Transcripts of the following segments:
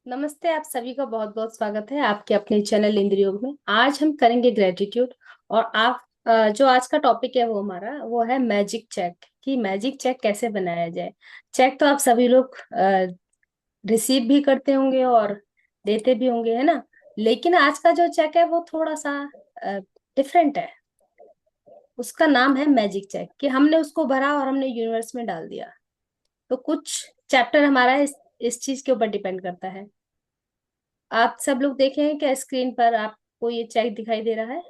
नमस्ते। आप सभी का बहुत बहुत स्वागत है आपके अपने चैनल इंद्र योग में। आज हम करेंगे ग्रेटिट्यूड। और आप जो आज का टॉपिक है वो है मैजिक चेक, कि मैजिक चेक कैसे बनाया जाए। चेक तो आप सभी लोग रिसीव भी करते होंगे और देते भी होंगे, है ना। लेकिन आज का जो चेक है वो थोड़ा सा डिफरेंट है। उसका नाम है मैजिक चेक, कि हमने उसको भरा और हमने यूनिवर्स में डाल दिया। तो कुछ चैप्टर हमारा इस चीज के ऊपर डिपेंड करता है। आप सब लोग देखे हैं क्या स्क्रीन पर आपको ये चेक दिखाई दे रहा है?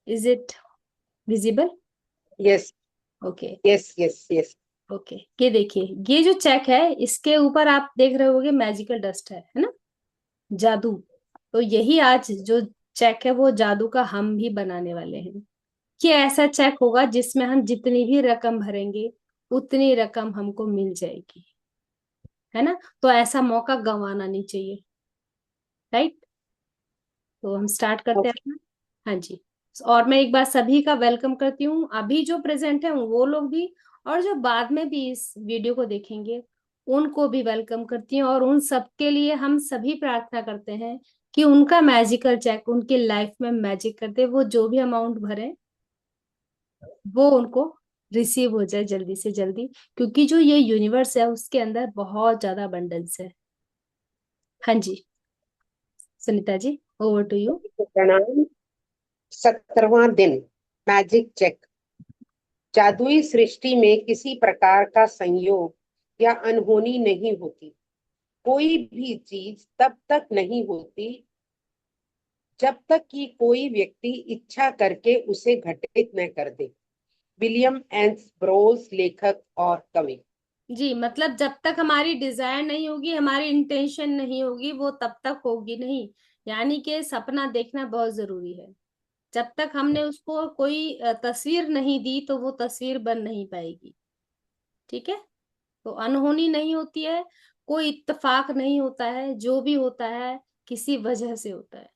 Is it visible? Yes. Okay. Yes yes yes. Okay, ये देखिए, ये जो चेक है इसके ऊपर आप देख रहे होगे मैजिकल डस्ट है ना, जादू। तो यही आज जो चेक है वो जादू का हम भी बनाने वाले हैं। कि ऐसा चेक होगा जिसमें हम जितनी भी रकम भरेंगे उतनी रकम हमको मिल जाएगी, है ना। तो ऐसा मौका गंवाना नहीं चाहिए, राइट। तो हम स्टार्ट करते हैं ओके। अपना। हाँ जी। और मैं एक बार सभी का वेलकम करती हूँ, अभी जो प्रेजेंट है वो लोग भी, और जो बाद में भी इस वीडियो को देखेंगे उनको भी वेलकम करती हूँ। और उन सबके लिए हम सभी प्रार्थना करते हैं कि उनका मैजिकल चेक उनकी लाइफ में मैजिक कर दे। वो जो भी अमाउंट भरे वो उनको रिसीव हो जाए जल्दी से जल्दी, क्योंकि जो ये यूनिवर्स है उसके अंदर बहुत ज्यादा अबंडेंस है। हाँ जी, Sunita ji, over to you. तो प्रणाम। 17वां दिन। Magic check. जादुई सृष्टि में किसी प्रकार का संयोग या अनहोनी नहीं होती। कोई भी चीज तब तक नहीं होती जब तक कि कोई व्यक्ति इच्छा करके उसे घटित न कर दे। विलियम एंस ब्रोस, लेखक और कवि। जी, मतलब जब तक हमारी डिजायर नहीं होगी, हमारी इंटेंशन नहीं होगी, वो तब तक होगी नहीं। यानी कि सपना देखना बहुत जरूरी है। जब तक हमने उसको कोई तस्वीर नहीं दी तो वो तस्वीर बन नहीं पाएगी। ठीक है। तो अनहोनी नहीं होती है, कोई इत्तेफाक नहीं होता है, जो भी होता है किसी वजह से होता है।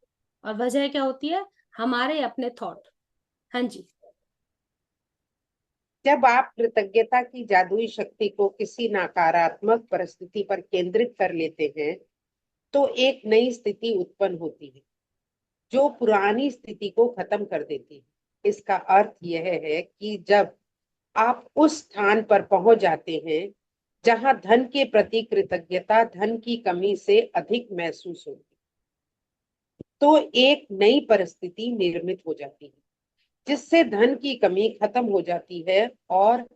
और वजह क्या होती है? हमारे अपने थॉट। हाँ जी। जब आप कृतज्ञता की जादुई शक्ति को किसी नकारात्मक परिस्थिति पर केंद्रित कर लेते हैं तो एक नई स्थिति उत्पन्न होती है जो पुरानी स्थिति को खत्म कर देती है। इसका अर्थ यह है कि जब आप उस स्थान पर पहुंच जाते हैं जहां धन के प्रति कृतज्ञता धन की कमी से अधिक महसूस होगी, तो एक नई परिस्थिति निर्मित हो जाती है जिससे धन की कमी खत्म हो जाती है और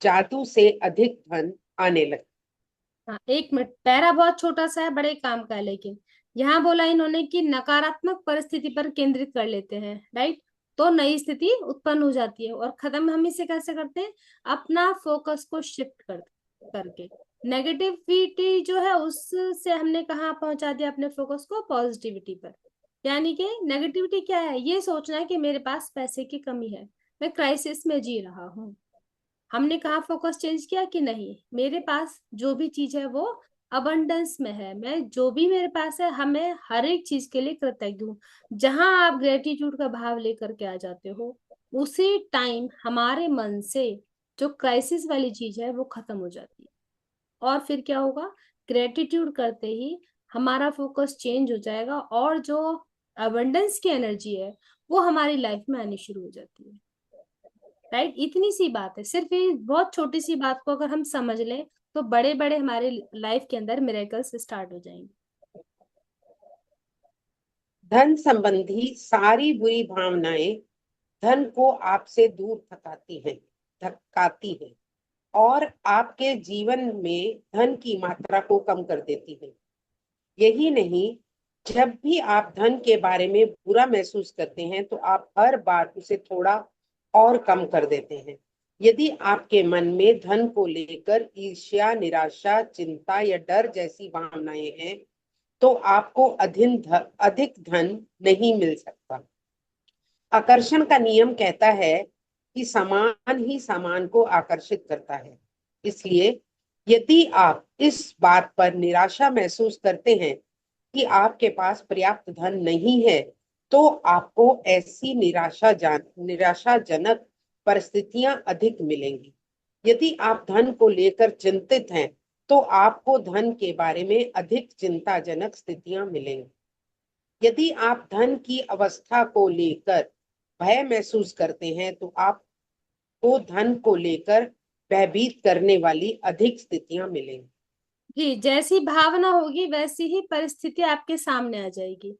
जादू से अधिक धन आने लगता हाँ, एक मिनट, पैरा बहुत छोटा सा है, बड़े काम का है। लेकिन यहाँ बोला इन्होंने कि नकारात्मक परिस्थिति पर केंद्रित कर लेते हैं, राइट। तो नई स्थिति उत्पन्न हो जाती है। और खत्म हम इसे कैसे करते हैं? अपना फोकस को शिफ्ट करके। नेगेटिविटी जो है उससे हमने कहाँ पहुंचा दिया अपने फोकस को? पॉजिटिविटी पर। यानी कि नेगेटिविटी क्या है? ये सोचना है कि मेरे पास पैसे की कमी है, मैं क्राइसिस में जी रहा हूँ। हमने कहा फोकस चेंज किया कि नहीं, मेरे पास जो भी चीज है वो अबंडेंस में है, मैं जो भी मेरे पास है हमें हर एक चीज के लिए कृतज्ञ हूँ। जहां आप ग्रेटिट्यूड का भाव लेकर के आ जाते हो उसी टाइम हमारे मन से जो क्राइसिस वाली चीज है वो खत्म हो जाती है। और फिर क्या होगा? ग्रेटिट्यूड करते ही हमारा फोकस चेंज हो जाएगा, और जो अबंडेंस की एनर्जी है वो हमारी लाइफ में आनी शुरू हो जाती है, राइट। इतनी सी बात है, सिर्फ ये बहुत छोटी सी बात को अगर हम समझ लें तो बड़े बड़े हमारे लाइफ के अंदर मिरेकल्स स्टार्ट हो जाएंगे। है। धन संबंधी सारी बुरी भावनाएं धन को आपसे दूर धकाती है और आपके जीवन में धन की मात्रा को कम कर देती है। यही नहीं, जब भी आप धन के बारे में बुरा महसूस करते हैं तो आप हर बार उसे थोड़ा और कम कर देते हैं। यदि आपके मन में धन को लेकर ईर्ष्या, निराशा, चिंता या डर जैसी भावनाएं हैं तो आपको अधिक धन नहीं मिल सकता। आकर्षण का नियम कहता है कि समान ही समान को आकर्षित करता है। इसलिए यदि आप इस बात पर निराशा महसूस करते हैं कि आपके पास पर्याप्त धन नहीं है, तो आपको ऐसी निराशाजनक परिस्थितियां अधिक मिलेंगी। यदि आप धन को लेकर चिंतित हैं, तो आपको धन के बारे में अधिक चिंताजनक स्थितियां मिलेंगी। यदि आप धन की अवस्था को लेकर भय महसूस करते हैं तो आपको धन को लेकर भयभीत करने वाली अधिक स्थितियां मिलेंगी। जी, जैसी भावना होगी वैसी ही परिस्थिति आपके सामने आ जाएगी,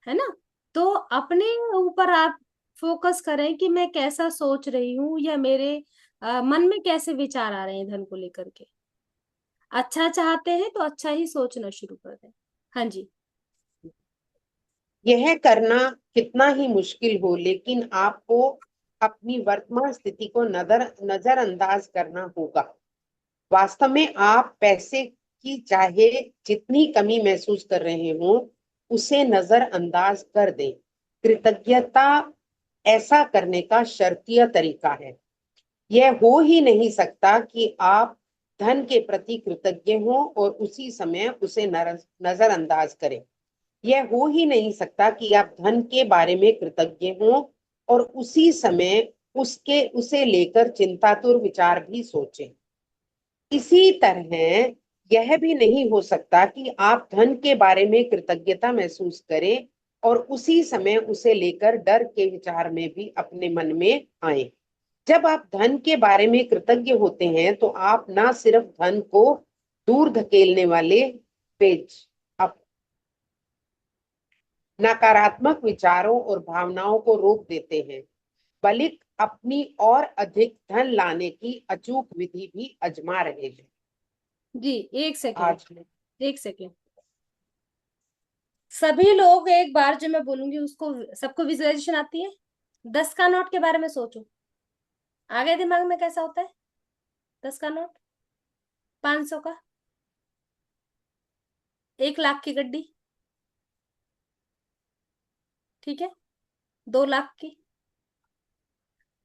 है ना। तो अपने ऊपर आप फोकस करें कि मैं कैसा सोच रही हूँ, या मेरे मन में कैसे विचार आ रहे हैं धन को लेकर के। अच्छा चाहते हैं तो अच्छा ही सोचना शुरू कर दें। हाँ जी। यह करना कितना ही मुश्किल हो, लेकिन आपको अपनी वर्तमान स्थिति को नजरअंदाज करना होगा। वास्तव में आप पैसे की चाहे जितनी कमी महसूस कर रहे हो उसे नजरअंदाज कर दें। कृतज्ञता ऐसा करने का शर्तीय तरीका है। यह हो ही नहीं सकता कि आप धन के प्रति कृतज्ञ हो और उसी समय उसे नजरअंदाज करें। यह हो ही नहीं सकता कि आप धन के बारे में कृतज्ञ हो और उसी समय उसे लेकर चिंतातुर विचार भी सोचें। इसी तरह यह भी नहीं हो सकता कि आप धन के बारे में कृतज्ञता महसूस करें और उसी समय उसे लेकर डर के विचार में भी अपने मन में आए। जब आप धन के बारे में कृतज्ञ होते हैं तो आप ना सिर्फ धन को दूर धकेलने वाले पेज अप नकारात्मक विचारों और भावनाओं को रोक देते हैं, बल्कि अपनी और अधिक धन लाने की अचूक विधि भी आजमा रहे हैं। जी, एक सेकेंड, आज एक सेकेंड। सभी लोग एक बार जो मैं बोलूंगी उसको, सबको विजुअलाइजेशन आती है? 10 का नोट के बारे में सोचो, आगे दिमाग में कैसा होता है? 10 का नोट, 500 का, 1 लाख की गड्डी, ठीक है, 2 लाख की।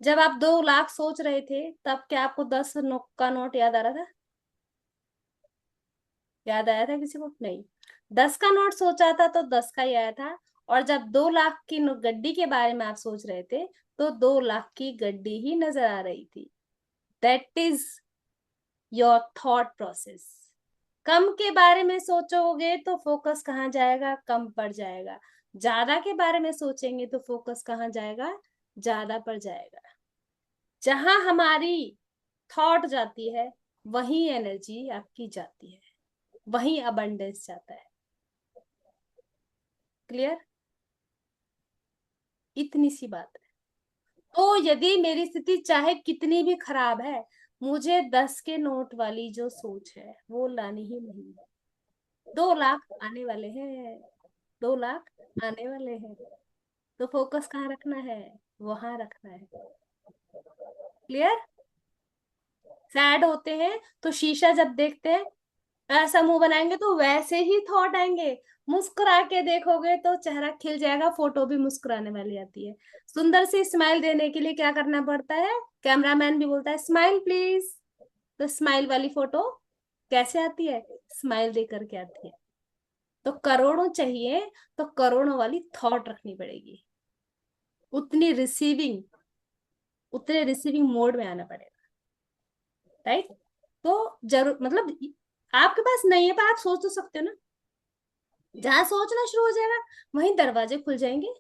जब आप 2 लाख सोच रहे थे तब क्या आपको 10 का नोट याद आ रहा था? याद आया था किसी को? नहीं। 10 का नोट सोचा था तो 10 का ही आया था। और जब 2 लाख की गड्डी के बारे में आप सोच रहे थे तो 2 लाख की गड्डी ही नजर आ रही थी। That is your thought process. कम के बारे में सोचोगे तो फोकस कहाँ जाएगा? कम पर जाएगा। ज्यादा के बारे में सोचेंगे तो फोकस कहाँ जाएगा? ज्यादा पर जाएगा। जहां हमारी थॉट जाती है वही एनर्जी आपकी जाती है, वही अबंडेंस जाता है। क्लियर? इतनी सी बात है। तो यदि मेरी स्थिति चाहे कितनी भी खराब है, मुझे 10 के नोट वाली जो सोच है वो लानी ही नहीं है। 2 लाख आने वाले हैं, 2 लाख आने वाले हैं। तो फोकस कहाँ रखना है? वहां रखना है। क्लियर? सैड होते हैं तो शीशा जब देखते हैं ऐसा मुंह बनाएंगे तो वैसे ही थॉट आएंगे। मुस्कुरा के देखोगे तो चेहरा खिल जाएगा, फोटो भी मुस्कुराने वाली आती है। सुंदर सी स्माइल देने के लिए क्या करना पड़ता है? कैमरामैन भी बोलता है स्माइल प्लीज। तो स्माइल वाली फोटो कैसे आती है? स्माइल दे करके आती है। तो करोड़ों चाहिए तो करोड़ों वाली थॉट रखनी पड़ेगी। उतनी रिसीविंग उतने रिसीविंग मोड में आना पड़ेगा। राइट? तो जरूर मतलब आपके पास नहीं है पर आप सोच तो सकते हो ना। जहां सोचना शुरू हो जाएगा वहीं दरवाजे खुल जाएंगे।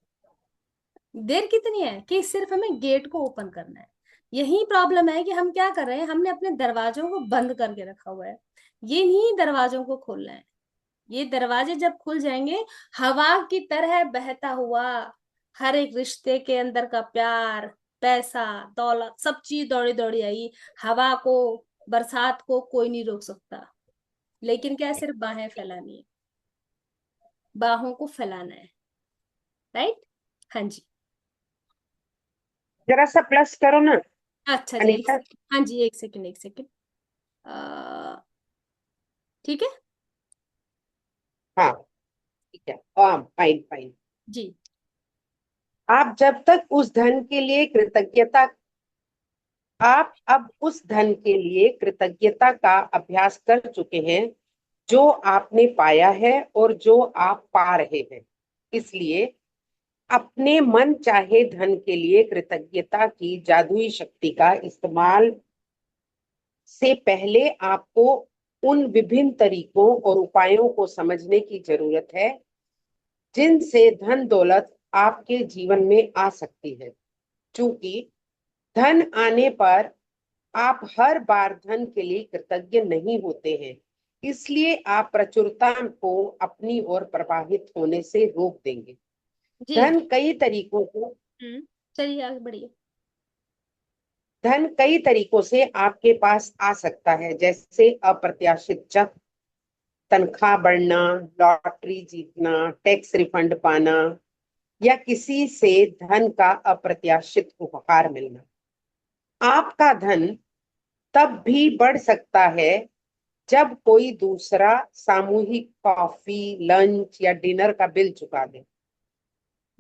देर कितनी है कि सिर्फ हमें गेट को ओपन करना है। यही प्रॉब्लम है कि हम क्या कर रहे हैं, हमने अपने दरवाजों को बंद करके रखा हुआ है। ये नहीं दरवाजों को खोलना है। ये दरवाजे जब खुल जाएंगे, हवा की तरह बहता हुआ हर एक रिश्ते के अंदर का प्यार, पैसा, दौलत, सब चीज दौड़ी दौड़ी आई। हवा को, बरसात को कोई नहीं रोक सकता। लेकिन क्या है? सिर्फ बाहें फैलानी है, बाहों को फैलाना है। राइट? हाँ जी। जरा सा प्लस करो ना अच्छा जी, अनीता। हाँ जी, एक सेकंड, एक सेकंड। ठीक है। हाँ ठीक है, हाँ फाइन फाइन। जी। आप जब तक उस धन के लिए कृतज्ञता आप अब उस धन के लिए कृतज्ञता का अभ्यास कर चुके हैं जो आपने पाया है और जो आप पा रहे हैं। इसलिए अपने मन चाहे धन के लिए कृतज्ञता की जादुई शक्ति का इस्तेमाल से पहले आपको उन विभिन्न तरीकों और उपायों को समझने की जरूरत है जिनसे धन दौलत आपके जीवन में आ सकती है। क्योंकि धन आने पर आप हर बार धन के लिए कृतज्ञ नहीं होते हैं, इसलिए आप प्रचुरता को अपनी ओर प्रवाहित होने से रोक देंगे। जी। धन कई तरीकों को चलिए आगे बढ़िए। धन कई तरीकों से आपके पास आ सकता है, जैसे अप्रत्याशित चक, तनख्वाह बढ़ना, लॉटरी जीतना, टैक्स रिफंड पाना, या किसी से धन का अप्रत्याशित उपहार मिलना। आपका धन तब भी बढ़ सकता है जब कोई दूसरा सामूहिक कॉफी, लंच या डिनर का बिल चुका दे।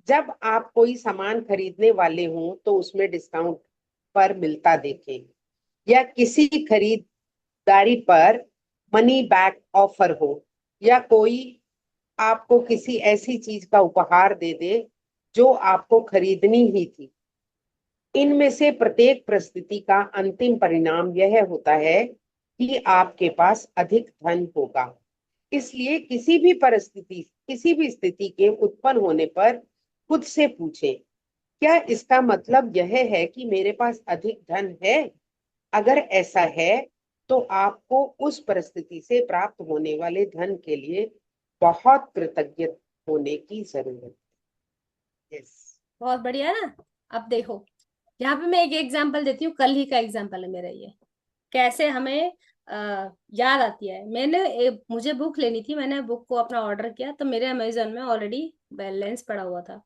जब आप कोई सामान खरीदने वाले हों तो उसमें डिस्काउंट पर मिलता देखें, या किसी खरीदारी पर मनी बैक ऑफर हो, या कोई आपको किसी ऐसी चीज का उपहार दे दे जो आपको खरीदनी ही थी। इनमें से प्रत्येक परिस्थिति का अंतिम परिणाम यह होता है कि आपके पास अधिक धन होगा। इसलिए किसी भी स्थिति के उत्पन्न होने पर खुद से पूछें, क्या इसका मतलब यह है कि मेरे पास अधिक धन है? अगर ऐसा है तो आपको उस परिस्थिति से प्राप्त होने वाले धन के लिए बहुत कृतज्ञ होने की जरूरत है। यस। बहुत बढ़िया ना। अब देखो, यहाँ पे मैं एक एग्जांपल देती हूँ, कल ही का एग्जांपल है मेरा ये। कैसे हमें याद आती है। मुझे बुक लेनी थी, मैंने बुक को अपना ऑर्डर किया तो मेरे अमेजोन में ऑलरेडी बैलेंस पड़ा हुआ था।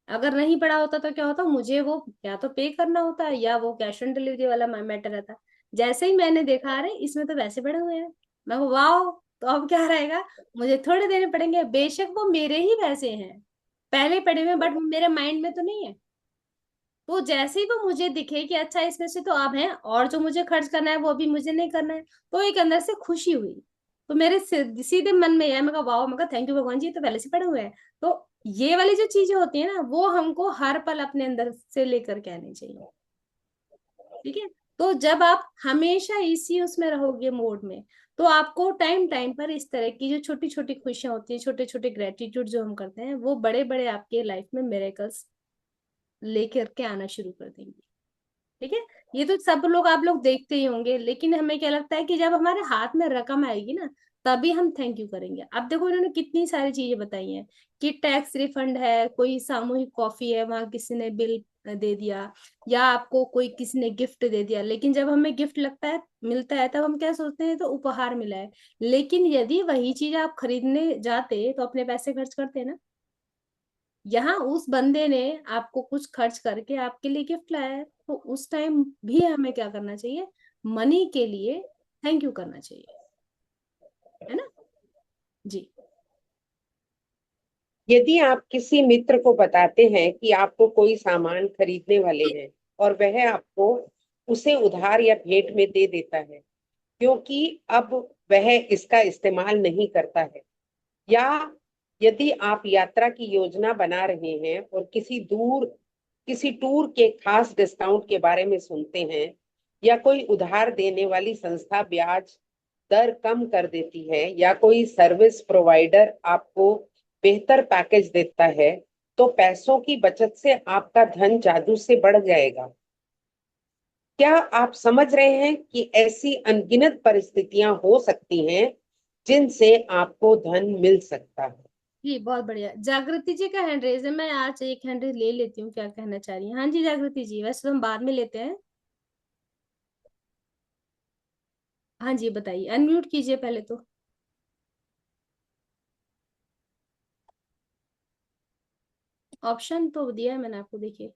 अगर नहीं पड़ा होता तो क्या होता, मुझे वो या तो पे करना होता या वो कैश ऑन डिलीवरी वाला मैटर रहता। जैसे ही मैंने देखा, अरे इसमें तो पैसे पड़े हुए हैं, मैं वाह, तो अब क्या रहेगा, मुझे थोड़े देने पड़ेंगे। बेशक वो मेरे ही पैसे हैं, पहले पड़े हुए हैं, बट मेरे माइंड में तो नहीं है। तो जैसे ही वो मुझे दिखे कि अच्छा इसमें से तो अब है और जो मुझे खर्च करना है वो भी मुझे नहीं करना है, तो एक अंदर से खुशी हुई। तो मेरे सीधे मन में है, मैं कहा वाह, मैं कहा थैंक यू भगवान जी, ये तो पहले से पड़े हुए हैं। तो ये वाली जो चीजें होती है ना, वो हमको हर पल अपने अंदर से लेकर के आनी चाहिए। ठीक है। तो जब आप हमेशा इसी उसमें रहोगे मोड में, तो आपको टाइम टाइम पर इस तरह की जो छोटी छोटी खुशियां होती है, छोटे छोटे ग्रेटिट्यूड जो हम करते हैं, वो बड़े बड़े आपके लाइफ में मिरेकल्स लेकर के आना शुरू कर देंगे। ठीक है। ये तो सब लोग, आप लोग देखते ही होंगे, लेकिन हमें क्या लगता है कि जब हमारे हाथ में रकम आएगी ना, तभी हम थैंक यू करेंगे। अब देखो इन्होंने कितनी सारी चीजें बताई हैं कि टैक्स रिफंड है, कोई सामूहिक कॉफी है, वहां किसी ने बिल दे दिया, या आपको कोई किसी ने गिफ्ट दे दिया। लेकिन जब हमें गिफ्ट लगता है, मिलता है, तब हम क्या सोचते हैं, तो उपहार मिला है। लेकिन यदि वही चीज आप खरीदने जाते तो अपने पैसे खर्च करते ना। यहाँ उस बंदे ने आपको कुछ खर्च करके आपके लिए गिफ्ट लाया है, तो उस टाइम भी हमें क्या करना चाहिए, मनी के लिए थैंक यू करना चाहिए, है ना। जी। यदि आप किसी मित्र को बताते हैं कि आपको कोई सामान खरीदने वाले हैं और वह आपको उसे उधार या भेंट में दे देता है, क्योंकि अब वह इसका इस्तेमाल नहीं करता है, या यदि आप यात्रा की योजना बना रहे हैं और किसी टूर के खास डिस्काउंट के बारे में सुनते हैं, या कोई उधार देने वाली संस्था ब्याज दर कम कर देती है, या कोई सर्विस प्रोवाइडर आपको बेहतर पैकेज देता है, तो पैसों की बचत से आपका धन जादू से बढ़ जाएगा। क्या आप समझ रहे हैं कि ऐसी अनगिनत परिस्थितियां हो सकती हैं जिनसे आपको धन मिल सकता है। जी बहुत बढ़िया। जागृति जी का हैंड रेज है, मैं आज एक हैंड रेज ले लेती हूँ, क्या कहना चाह रही हैं। हाँ जी जागृति जी, वैसे तो हम बाद में लेते हैं। हाँ जी बताइए, अनम्यूट कीजिए पहले तो। ऑप्शन तो दिया है मैंने आपको, देखिए।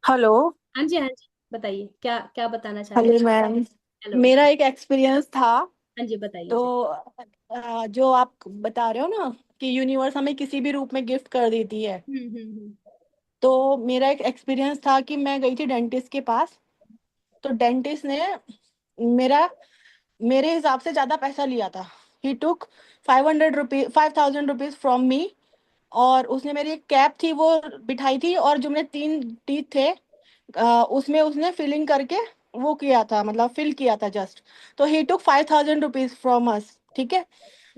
हेलो। हाँ जी हाँ जी, बताइए क्या क्या बताना चाह रहे हैं। Hello ma'am. हेलो। मेरा एक एक्सपीरियंस था। हाँ जी बताइए जी। तो जो आप बता रहे हो ना कि यूनिवर्स हमें किसी भी रूप में गिफ्ट कर देती है, हम्म। तो मेरा एक एक्सपीरियंस था कि मैं गई थी डेंटिस्ट के पास। तो डेंटिस्ट ने मेरा मेरे हिसाब से ज़्यादा पैसा लिया था। ही टुक 500 रुपीज 5000 रुपीज फ्रॉम मी और उसने मेरी एक कैप थी वो बिठाई थी, और जो मेरे 3 टीथ थे उसमें उसने फिलिंग करके वो किया था, मतलब फिल किया था जस्ट। तो ही टुक 5,000 रुपीज फ्रॉम अस, ठीक है।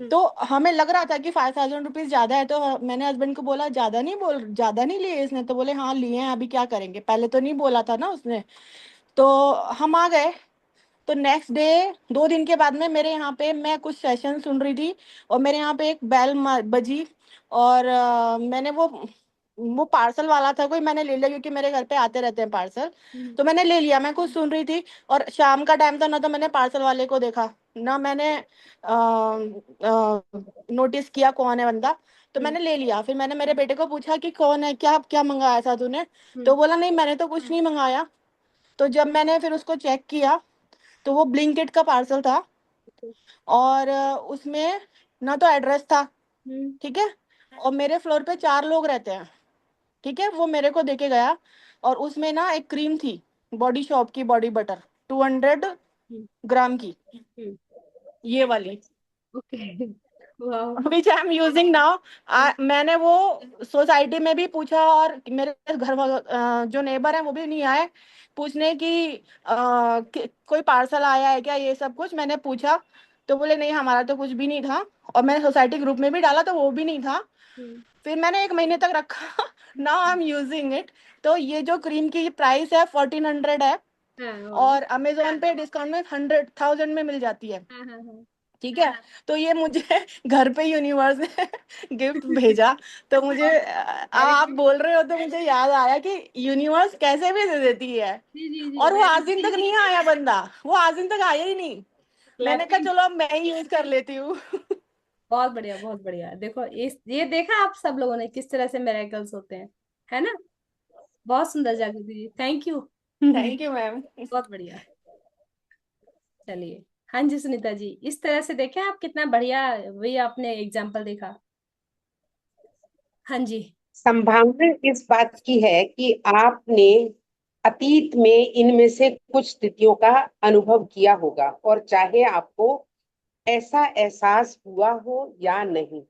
हम्म। तो हमें लग रहा था कि 5,000 रुपीज ज्यादा है, तो मैंने हस्बैंड को बोला ज्यादा नहीं लिए इसने, तो बोले हाँ लिए हैं, अभी क्या करेंगे, पहले तो नहीं बोला था ना उसने। तो हम आ गए। तो नेक्स्ट डे 2 दिन के बाद में मेरे यहाँ पे मैं कुछ सेशन सुन रही थी, और मेरे यहाँ पे एक बेल बजी, और मैंने वो पार्सल वाला था कोई, मैंने ले लिया क्योंकि मेरे घर पे आते रहते हैं पार्सल। तो मैंने ले लिया, मैं कुछ सुन रही थी, और शाम का टाइम था ना, तो मैंने पार्सल वाले को देखा ना, मैंने नोटिस किया कौन है बंदा। तो मैंने ले लिया। फिर मैंने मेरे बेटे को पूछा कि कौन है, क्या क्या मंगाया था तूने। तो बोला नहीं मैंने तो कुछ नहीं मंगाया। तो जब मैंने फिर उसको चेक किया, तो वो ब्लिंकिट का पार्सल था, और उसमें ना तो एड्रेस था, हम्म। ठीक है, और मेरे फ्लोर पे 4 लोग रहते हैं, ठीक है। वो मेरे को देके गया, और उसमें ना एक क्रीम थी, बॉडी शॉप की बॉडी बटर, 200 ग्राम की, हम्म। ये वाली, ओके। वाह। विच आई एम यूजिंग नाउ। मैंने वो सोसाइटी में भी पूछा, और मेरे जो नेबर है वो भी नहीं आए पूछने कि कोई पार्सल आया है क्या, ये सब कुछ मैंने पूछा। तो बोले नहीं हमारा तो कुछ भी नहीं था, और मैंने सोसाइटी ग्रुप में भी डाला तो वो भी नहीं था। हम्म। फिर मैंने 1 महीने तक रखा। Now I am using it. तो ये जो क्रीम की प्राइस है 1,400 है, हाँ वाह। और अमेजोन पे डिस्काउंट में 100,000 में मिल जाती है, हाँ हाँ हाँ। ठीक है। तो ये मुझे घर पे यूनिवर्स ने गिफ्ट भेजा। तो मुझे वेरी आप गुड। बोल रहे हो तो मुझे याद आया कि यूनिवर्स कैसे भी दे देती है। जी जी जी, और वो वेरी आज दिन तक नहीं आया बंदा, वो आज दिन तक आया ही नहीं। मैंने कहा क्लैपिंग। चलो अब मैं ही यूज कर लेती हूँ। बहुत बढ़िया बहुत बढ़िया। देखो इस ये देखा आप सब लोगों ने किस तरह से मिरेकल्स होते हैं, है ना। बहुत सुंदर Jagriti ji, thank you. Thank you ma'am. बहुत बढ़िया। चलिए। हाँ जी सुनीता जी, इस तरह से देखे आप कितना बढ़िया, वही आपने एग्जाम्पल देखा। हाँ जी। संभावना इस बात की है कि आपने अतीत में इनमें से कुछ स्थितियों का अनुभव किया होगा, और चाहे आपको ऐसा एहसास हुआ हो या नहीं,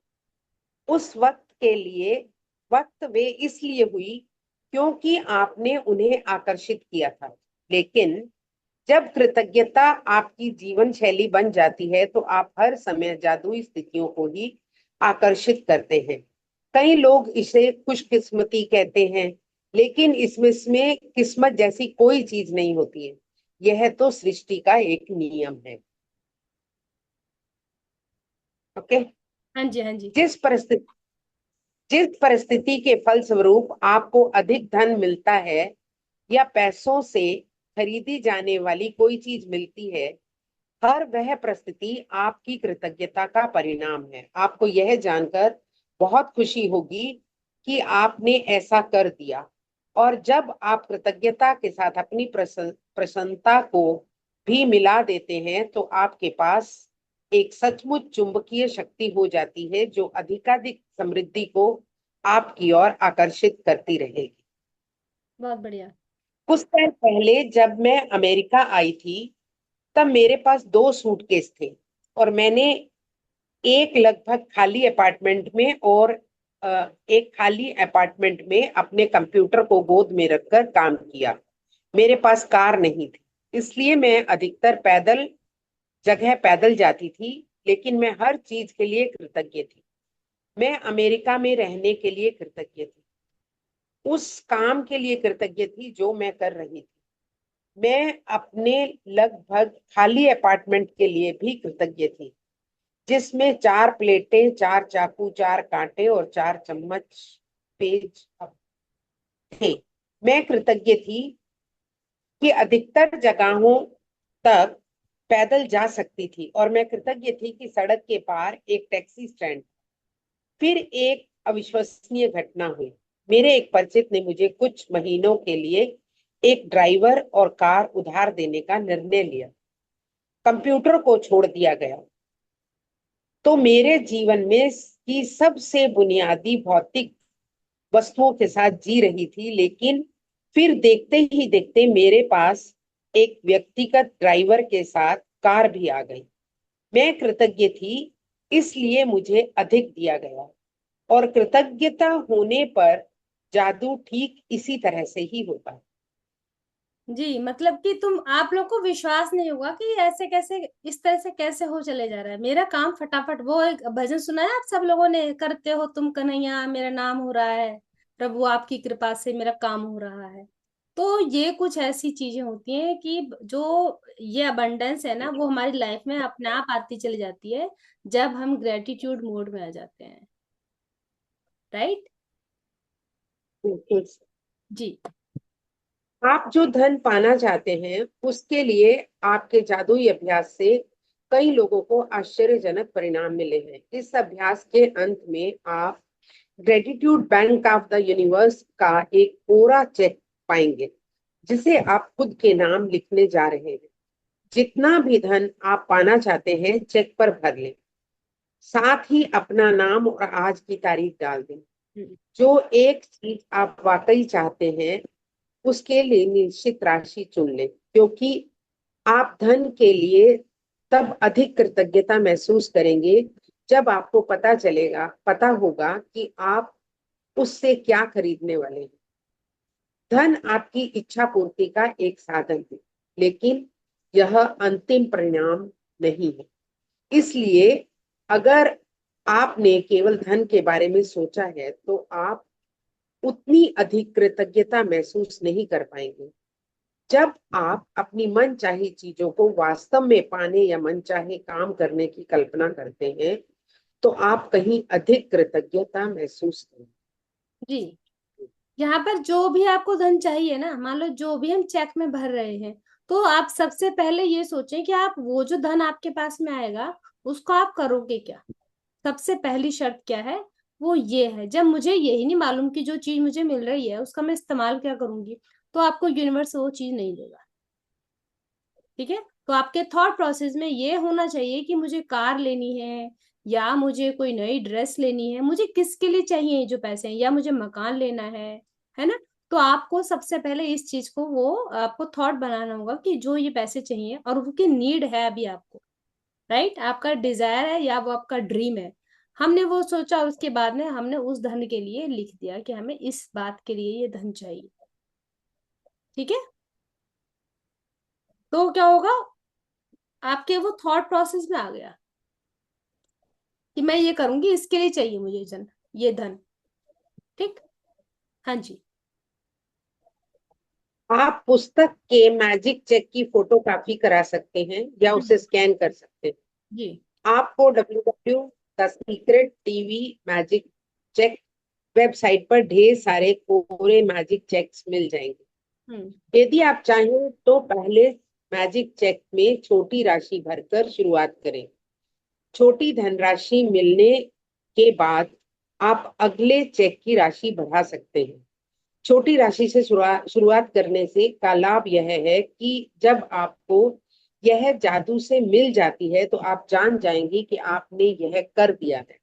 उस वक्त वे इसलिए हुई क्योंकि आपने उन्हें आकर्षित किया था। लेकिन जब कृतज्ञता आपकी जीवन शैली बन जाती है, तो आप हर समय जादुई स्थितियों को ही आकर्षित करते हैं। कई लोग इसे खुशकिस्मती कहते हैं, लेकिन इसमें किस्मत जैसी कोई चीज नहीं होती है। यह तो सृष्टि का एक नियम है। ओके। हाँ जी हाँ जी। जिस परिस्थिति जिस परिस्थिति के फलस्वरूप आपको अधिक धन मिलता है, या पैसों से खरीदी जाने वाली कोई चीज मिलती है, हर वह परिस्थिति आपकी कृतज्ञता का परिणाम है। आपको यह जानकर बहुत खुशी होगी कि आपने ऐसा कर दिया। और जब आप कृतज्ञता के साथ अपनी प्रसन्नता को भी मिला देते हैं, तो आपके पास एक सचमुच चुंबकीय शक्ति हो जाती है, जो अधिकाधिक समृद्धि को आपकी ओर आकर्षित करती रहेगी। बहुत बढ़िया। कुछ साल पहले जब मैं अमेरिका आई थी, तब मेरे पास 2 सूटकेस थे, और मैंने एक लगभग खाली अपार्टमेंट में और एक खाली अपार्टमेंट में अपने कंप्यूटर को गोद में रखकर काम किया। मेरे पास कार नहीं थी, इसलिए मैं अधिकतर पैदल जाती थी, लेकिन मैं हर चीज के लिए कृतज्ञ थी। मैं अमेरिका में रहने के लिए कृतज्ञ थी, उस काम के लिए कृतज्ञ थी जो मैं कर रही थी। मैं अपने लगभग खाली अपार्टमेंट के लिए भी कृतज्ञ थी, जिसमें 4 प्लेटें, 4 चाकू, 4 कांटे और 4 चम्मच पेज थे। मैं कृतज्ञ थी कि अधिकतर जगहों तक पैदल जा सकती थी, और मैं कृतज्ञ थी कि सड़क के पार एक टैक्सी स्टैंड। फिर एक अविश्वसनीय घटना हुई। मेरे एक परिचित ने मुझे कुछ महीनों के लिए एक ड्राइवर और कार उधार देने का निर्णय लिया। कंप्यूटर को छोड़ दिया गया तो मेरे जीवन में की सबसे बुनियादी भौतिक वस्तुओं के साथ जी रही थी, लेकिन फिर देखते ही देखते मेरे पास एक व्यक्तिगत ड्राइवर के साथ कार भी आ गई। मैं कृतज्ञ थी, इसलिए मुझे अधिक दिया गया। और कृतज्ञता होने पर जादू ठीक इसी तरह से ही होता है। जी, मतलब कि तुम आप लोग को विश्वास नहीं होगा कि ऐसे कैसे, इस तरह से कैसे हो चले जा रहा है मेरा काम फटाफट। वो एक भजन सुना है आप सब लोगों ने, करते हो तुम कन्हैया मेरा नाम हो रहा है, प्रभु आपकी कृपा से मेरा काम हो रहा है। तो ये कुछ ऐसी चीजें होती हैं कि जो ये अबंडेंस है ना, वो हमारी लाइफ में अपने आप आती चली जाती है जब हम ग्रेटिट्यूड मोड में आ जाते हैं। राइट। बिल्कुल। जी। आप जो धन पाना चाहते हैं उसके लिए आपके जादुई अभ्यास से कई लोगों को आश्चर्यजनक परिणाम मिले हैं। इस अभ्यास के अंत में आप gratitude bank of the universe का एक कोरा चेक पाएंगे जिसे आप खुद के नाम लिखने जा रहे हैं। जितना भी धन आप पाना चाहते हैं चेक पर भर लें, साथ ही अपना नाम और आज की तारीख डाल दें। जो एक चीज आप वाकई चाहते हैं उसके लिए निश्चित राशि चुन लें, क्योंकि आप धन के लिए तब अधिक कृतज्ञता महसूस करेंगे जब आपको पता होगा कि आप उससे क्या खरीदने वाले हैं। धन आपकी इच्छा पूर्ति का एक साधन है, लेकिन यह अंतिम परिणाम नहीं है। इसलिए अगर आपने केवल धन के बारे में सोचा है तो आप उतनी अधिक कृतज्ञता महसूस नहीं कर पाएंगे। जब आप अपनी मनचाही चीजों को वास्तव में पाने या मनचाहे काम करने की कल्पना करते हैं तो आप कहीं अधिक कृतज्ञता महसूस करें। जी, यहाँ पर जो भी आपको धन चाहिए ना, मान लो जो भी हम चेक में भर रहे हैं, तो आप सबसे पहले ये सोचें कि आप वो जो धन आपके पास में आएगा उसको आप करोगे क्या। सबसे पहली शर्त क्या है, वो ये है, जब मुझे यही नहीं मालूम कि जो चीज मुझे मिल रही है उसका मैं इस्तेमाल क्या करूंगी, तो आपको यूनिवर्स वो चीज नहीं देगा। ठीक है। तो आपके थॉट प्रोसेस में ये होना चाहिए कि मुझे कार लेनी है, या मुझे कोई नई ड्रेस लेनी है, मुझे किसके लिए चाहिए ये जो पैसे हैं, या मुझे मकान लेना है ना। तो आपको सबसे पहले इस चीज को, वो आपको थॉट बनाना होगा कि जो ये पैसे चाहिए और उनकी नीड है अभी आपको। राइट, आपका डिजायर है या वो आपका ड्रीम है। हमने वो सोचा, उसके बाद में हमने उस धन के लिए लिख दिया कि हमें इस बात के लिए ये धन चाहिए। ठीक है। तो क्या होगा, आपके वो थॉट प्रोसेस में आ गया कि मैं ये करूंगी, इसके लिए चाहिए मुझे ये धन। ठीक। हाँ जी। आप पुस्तक के मैजिक चेक की फोटोकॉपी करा सकते हैं या उसे हम्म, स्कैन कर सकते हैं। जी। आपको www the secret TV magic check website पर ढेर सारे कोरे मैजिक चेक्स मिल जाएंगे। हम्म। यदि आप चाहें तो पहले मैजिक चेक में छोटी राशि भरकर शुरुआत करें। छोटी धनराशि मिलने के बाद आप अगले चेक की राशि बढ़ा सकते हैं। छोटी राशि से शुरुआत करने से का लाभ यह है कि जब आपको यह जादू से मिल जाती है तो आप जान जाएंगे कि आपने यह कर दिया है।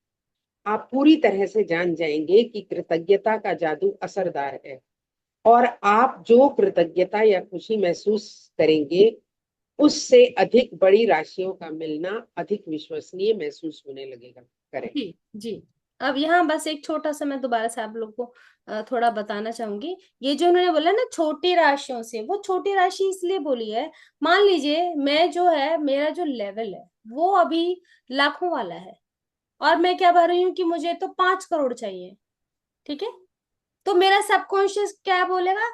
आप पूरी तरह से जान जाएंगे कि कृतज्ञता का जादू असरदार है, और आप जो कृतज्ञता या खुशी महसूस करेंगे उससे अधिक बड़ी राशियों का मिलना अधिक विश्वसनीय महसूस होने लगेगा। करें। जी। जी। अब यहाँ बस एक छोटा सा मैं दोबारा से आप लोग को थोड़ा बताना चाहूंगी। ये जो उन्होंने बोला ना छोटी राशियों से, वो छोटी राशि इसलिए बोली है, मान लीजिए मैं जो है, मेरा जो लेवल है वो अभी लाखों वाला है, और मैं क्या भर रही हूँ कि मुझे तो 5 करोड़ चाहिए। ठीक है। तो मेरा सबकॉन्शियस क्या बोलेगा,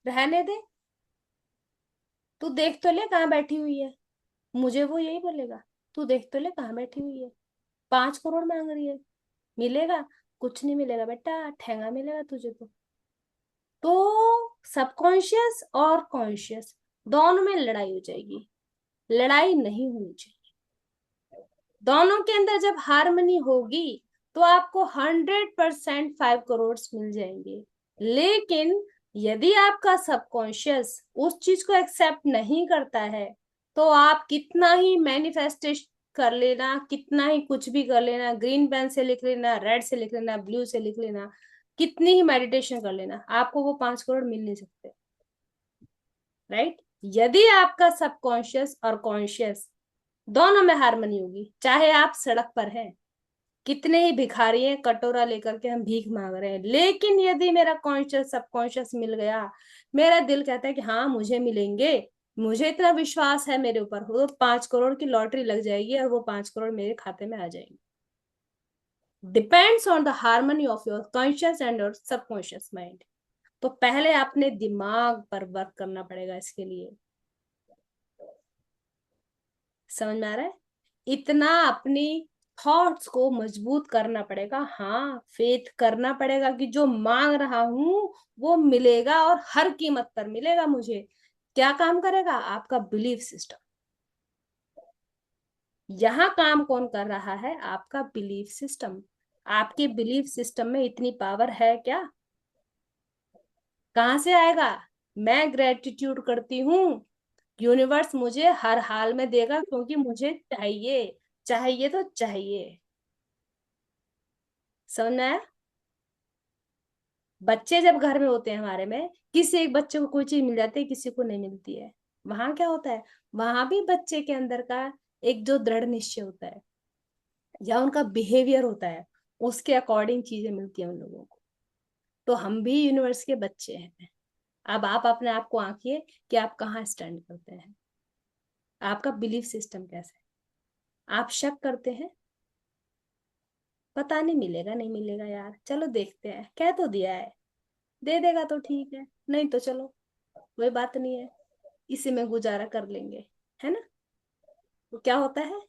रहने दे, तू देख तो ले कहाँ बैठी हुई है। मुझे वो यही बोलेगा, तू देख तो ले कहाँ बैठी हुई है, 5 करोड़ मांग रही है, मिलेगा? कुछ नहीं मिलेगा बेटा, ठेंगा मिलेगा तुझे तो सबकॉन्शियस और कॉन्शियस दोनों में लड़ाई हो जाएगी। लड़ाई नहीं होनी चाहिए। दोनों के अंदर जब हारमनी होगी तो आपको 100% 5 करोड़ मिल जाएंगे। लेकिन यदि आपका सबकॉन्शियस उस चीज को एक्सेप्ट नहीं करता है, तो आप कितना ही मैनिफेस्टेशन कर लेना, कितना ही कुछ भी कर लेना, ग्रीन पेन से लिख लेना, रेड से लिख लेना, ब्लू से लिख लेना, कितनी ही मेडिटेशन कर लेना, आपको वो 5 करोड़ मिल नहीं सकते। राइट। यदि आपका सबकॉन्शियस और कॉन्शियस दोनों में हारमनी होगी, चाहे आप सड़क पर हैं, कितने ही भिखारी हैं, कटोरा लेकर के हम भीख मांग रहे हैं, लेकिन यदि मेरा कॉन्शियस सबकॉन्शियस मिल गया, मेरा दिल कहता है कि हाँ मुझे मिलेंगे, मुझे इतना विश्वास है मेरे ऊपर, वो 5 करोड़ की लॉटरी लग जाएगी और वो 5 करोड़ मेरे खाते में आ जाएंगे। Depends on the harmony of your conscious and your subconscious mind. तो पहले अपने दिमाग पर वर्क करना पड़ेगा इसके लिए। समझ में आ रहा है? इतना अपनी थॉट्स को मजबूत करना पड़ेगा। हाँ, फेथ करना पड़ेगा कि जो मांग रहा हूं वो मिलेगा और हर कीमत पर मिलेगा मुझे। क्या काम करेगा? आपका बिलीफ सिस्टम। यहाँ काम कौन कर रहा है? आपका बिलीफ सिस्टम। आपके बिलीफ सिस्टम में इतनी पावर है क्या? कहाँ से आएगा? मैं ग्रेटिट्यूड करती हूँ, यूनिवर्स मुझे हर हाल में देगा क्योंकि मुझे चाहिए। चाहिए तो चाहिए। समझ में आया? बच्चे जब घर में होते हैं हमारे में, किसी एक बच्चे को कोई चीज मिल जाती है, किसी को नहीं मिलती है, वहां क्या होता है? वहां भी बच्चे के अंदर का एक जो दृढ़ निश्चय होता है या उनका बिहेवियर होता है, उसके अकॉर्डिंग चीजें मिलती हैं उन लोगों को। तो हम भी यूनिवर्स के बच्चे हैं। अब आप अपने आप को आंकिए कि आप कहाँ स्टैंड करते हैं। आपका बिलीफ सिस्टम कैसा है? आप शक करते हैं, पता नहीं मिलेगा नहीं मिलेगा यार, चलो देखते हैं, कह तो दिया है, दे देगा तो ठीक है, नहीं तो चलो कोई बात नहीं है, इसी में गुजारा कर लेंगे, है ना? तो क्या होता है?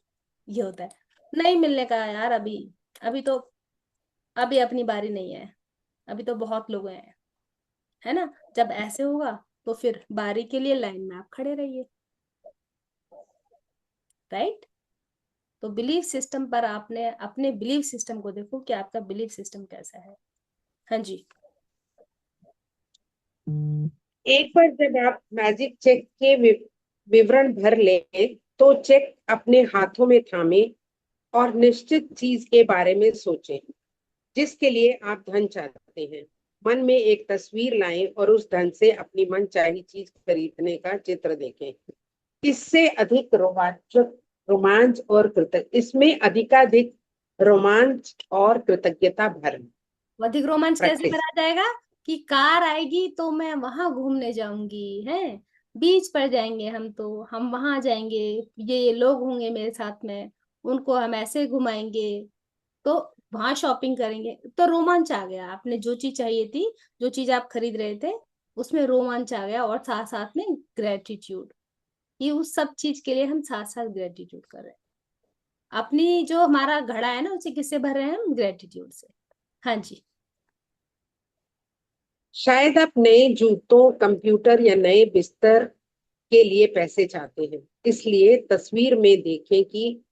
ये होता है नहीं मिलने का यार, अभी अभी तो, अभी अपनी बारी नहीं है, अभी तो बहुत लोग हैं, है ना? जब ऐसे होगा तो फिर बारी के लिए लाइन में आप खड़े रहिए। राइट? तो बिलीफ सिस्टम पर आपने अपने बिलीफ सिस्टम को देखो कि आपका बिलीफ सिस्टम कैसा है। हाँ जी। एक बार जब आप मैजिक चेक के विवरण भर ले, तो चेक अपने हाथों में थामे और निश्चित चीज के बारे में सोचें जिसके लिए आप धन चाहते हैं। मन में एक तस्वीर लाएं और उस धन से अपनी मनचाही चीज खरीदने का चित्र देखें। इससे अधिक रोमांच और कृतज्ञ इसमें अधिकाधिक रोमांच और कृतज्ञता भर अधिक रोमांच कैसे प्रैक्टिस। करा जाएगा? कि कार आएगी तो मैं वहां घूमने जाऊंगी, है, बीच पर जाएंगे हम, तो हम वहां जाएंगे, ये लोग होंगे मेरे साथ में, उनको हम ऐसे घुमाएंगे, तो वहां शॉपिंग करेंगे, तो रोमांच आ गया। आपने जो चीज चाहिए थी, जो चीज आप खरीद रहे थे, उसमें रोमांच आ गया, और साथ साथ में ग्रेटिट्यूड, ये उस सब चीज के लिए हम साथ साथ ग्रेटिट्यूड कर रहे हैं। अपनी जो हमारा घड़ा है ना, उसे किससे भर रहे हैं हम? ग्रेटिट्यूड से। हाँ जी। शायद आप नए जूतों, कंप्यूटर या नए बिस्तर के लिए पैसे चाहते हैं, इसलिए तस्वीर में देखें कि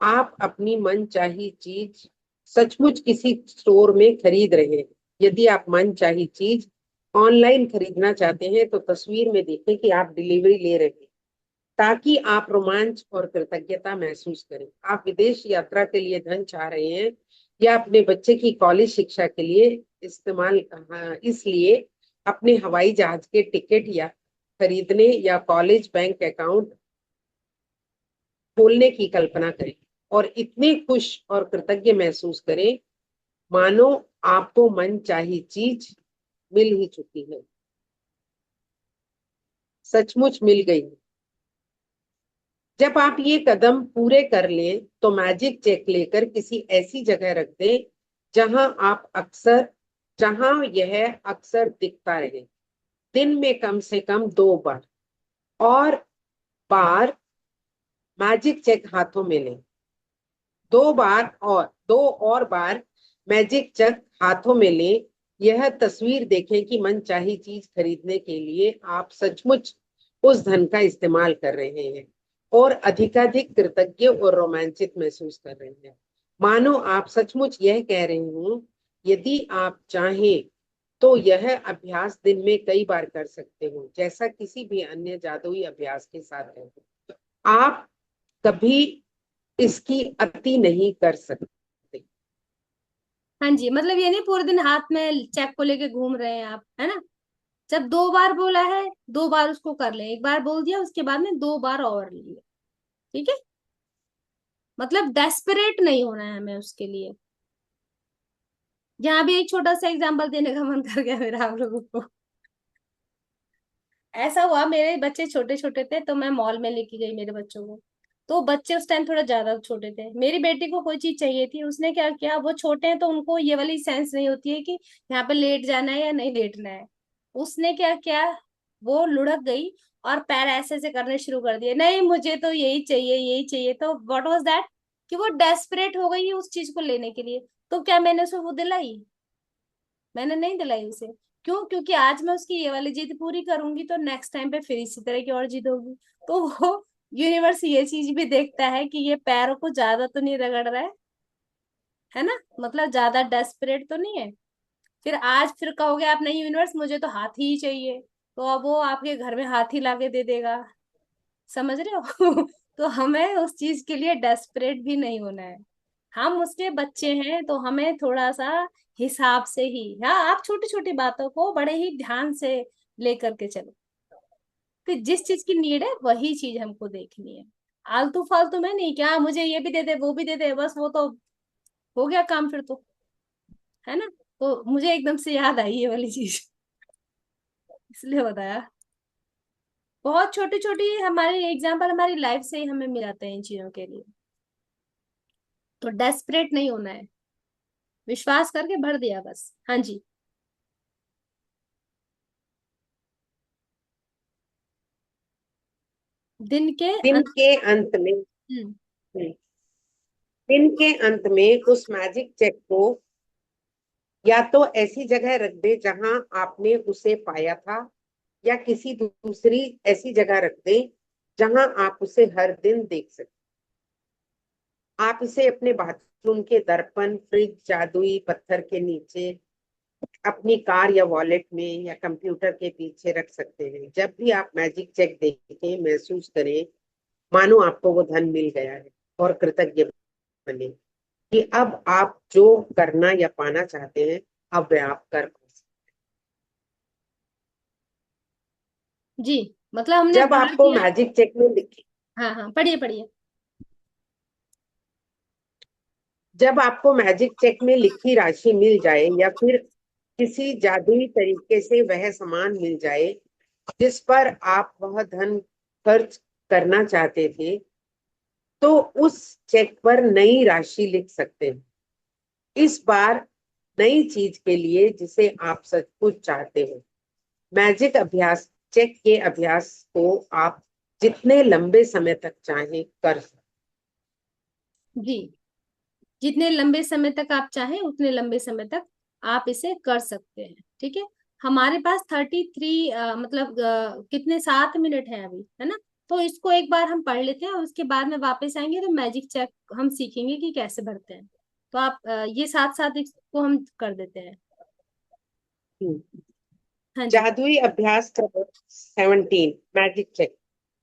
आप अपनी मनचाही चीज सचमुच किसी स्टोर में खरीद रहे हैं। यदि आप मनचाही चीज ऑनलाइन खरीदना चाहते हैं, तो तस्वीर में देखें कि आप डिलीवरी ले रहे हैं, ताकि आप रोमांच और कृतज्ञता महसूस करें। आप विदेश यात्रा के लिए धन चाह रहे हैं या अपने बच्चे की कॉलेज शिक्षा के लिए इस्तेमाल, इसलिए अपने हवाई जहाज के टिकट या खरीदने या कॉलेज बैंक अकाउंट खोलने की कल्पना करें और इतने खुश और कृतज्ञ महसूस करें मानो आपको मन चाही चीज मिल ही चुकी है, सचमुच मिल गई। जब आप ये कदम पूरे कर लें, तो मैजिक चेक लेकर किसी ऐसी जगह रख दें जहां यह अक्सर दिखता रहे। दिन में कम से कम 2 बार, और बार मैजिक चेक हाथों में लें। 2 और बार मैजिक चेक हाथों में लें। यह तस्वीर देखें कि मनचाही चीज खरीदने के लिए आप सचमुच उस धन का इस्तेमाल कर रहे हैं और अधिकाधिक कृतज्ञ और रोमांचित महसूस कर रहे हैं, मानो आप सचमुच यह कह रहे हो। यदि आप चाहें तो यह अभ्यास दिन में कई बार कर सकते हो, जैसा किसी भी अन्य जादुई अभ्यास के साथ है। आप कभी इसकी अति नहीं कर सकते। हाँ जी, मतलब ये नहीं पूरे दिन हाथ में चेक को लेके घूम रहे हैं आप, है ना? जब 2 बार बोला है, 2 बार उसको कर ले, एक बार बोल दिया उसके बाद में 2 बार और लिए। ठीक है? मतलब डेस्परेट नहीं होना है हमें उसके लिए। यहाँ भी एक छोटा सा एग्जाम्पल देने का मन कर गया मेरा आप लोगों को। ऐसा हुआ, मेरे बच्चे छोटे छोटे थे तो मैं मॉल में लेके गई मेरे बच्चों को। तो बच्चे उस टाइम थोड़ा ज्यादा छोटे थे, मेरी बेटी को कोई चीज चाहिए थी, उसने क्या किया, वो छोटे हैं तो उनको ये वाली सेंस नहीं होती है कि यहाँ पे लेट जाना है या नहीं लेटना है। उसने क्या किया, वो लुढ़क गई और पैर ऐसे ऐसे करने शुरू कर दिए, नहीं मुझे तो यही चाहिए यही चाहिए। तो व्हाट वाज दैट, कि वो डेस्परेट हो गई उस चीज को लेने के लिए। तो क्या मैंने उसे वो दिलाई? मैंने नहीं दिलाई उसे। क्यों? क्योंकि आज मैं उसकी ये वाली जिद पूरी करूंगी तो नेक्स्ट टाइम पे फिर इसी तरह की और जिद होगी। तो वो यूनिवर्स ये चीज भी देखता है कि ये पैरों को ज्यादा तो नहीं रगड़ रहा है ना, मतलब ज्यादा डेस्परेट तो नहीं है। फिर आज फिर कहोगे आप नहीं यूनिवर्स मुझे तो हाथी ही चाहिए, तो अब वो आपके घर में हाथी लाके दे देगा। समझ रहे हो? तो हमें उस चीज के लिए डेस्परेट भी नहीं होना है। हम उसके बच्चे हैं तो हमें थोड़ा सा हिसाब से ही, हाँ आप छोटी छोटी बातों को बड़े ही ध्यान से लेकर के चलो, कि जिस चीज की नीड है वही चीज हमको देखनी है। आलतू फालतू में नहीं, क्या मुझे ये भी दे दे वो भी दे दे, बस वो तो हो गया काम फिर तो, है ना। तो मुझे एकदम से याद आई ये वाली चीज, इसलिए बताया। बहुत छोटी छोटी हमारी एग्जाम्पल हमारी लाइफ से ही हमें मिल जाते हैं इन चीजों के लिए। तो डेस्परेट नहीं होना है, विश्वास करके भर दिया बस। हाँ जी। दिन के दिन अंत। के अंत में हम्म। दिन के अंत में उस मैजिक चेक को या तो ऐसी जगह रख दे जहां आपने उसे पाया था, या किसी दूसरी ऐसी जगह रख दे जहां आप उसे हर दिन देख सकते। आप इसे अपने बाथरूम के दर्पण, फ्रिज, जादुई पत्थर के नीचे, अपनी कार या वॉलेट में, या कंप्यूटर के पीछे रख सकते हैं। जब भी आप मैजिक चेक देखें, महसूस करें मानो आपको वो धन मिल गया है, और कृतज्ञ बने कि अब आप जो करना या पाना चाहते हैं, अब वे आप कर पाए। जी, मतलब हमने जब पढ़ आपको दिया। मैजिक चेक में लिखी हाँ हाँ, पढ़िए पढ़िए। जब आपको मैजिक चेक में लिखी राशि मिल जाए, या फिर किसी जादुई तरीके से वह सामान मिल जाए जिस पर आप वह धन खर्च करना चाहते थे, तो उस चेक पर नई राशि लिख सकते हैं। इस बार नई चीज के लिए जिसे आप सचमुच चाहते हो। मैजिक अभ्यास चेक के अभ्यास को आप जितने लंबे समय तक चाहें कर सकते। जी, जितने लंबे समय तक आप चाहें उतने लंबे समय तक आप इसे कर सकते हैं। ठीक है। हमारे पास 33 मतलब कितने 7 मिनट है अभी, है ना। तो इसको एक बार हम पढ़ लेते हैं और उसके बाद में वापस आएंगे तो मैजिक चेक हम सीखेंगे कि कैसे भरते हैं। तो आप ये साथ साथ इसको हम कर देते हैं। हैं। हाँ जी। जादुई अभ्यास का 17 मैजिक चेक।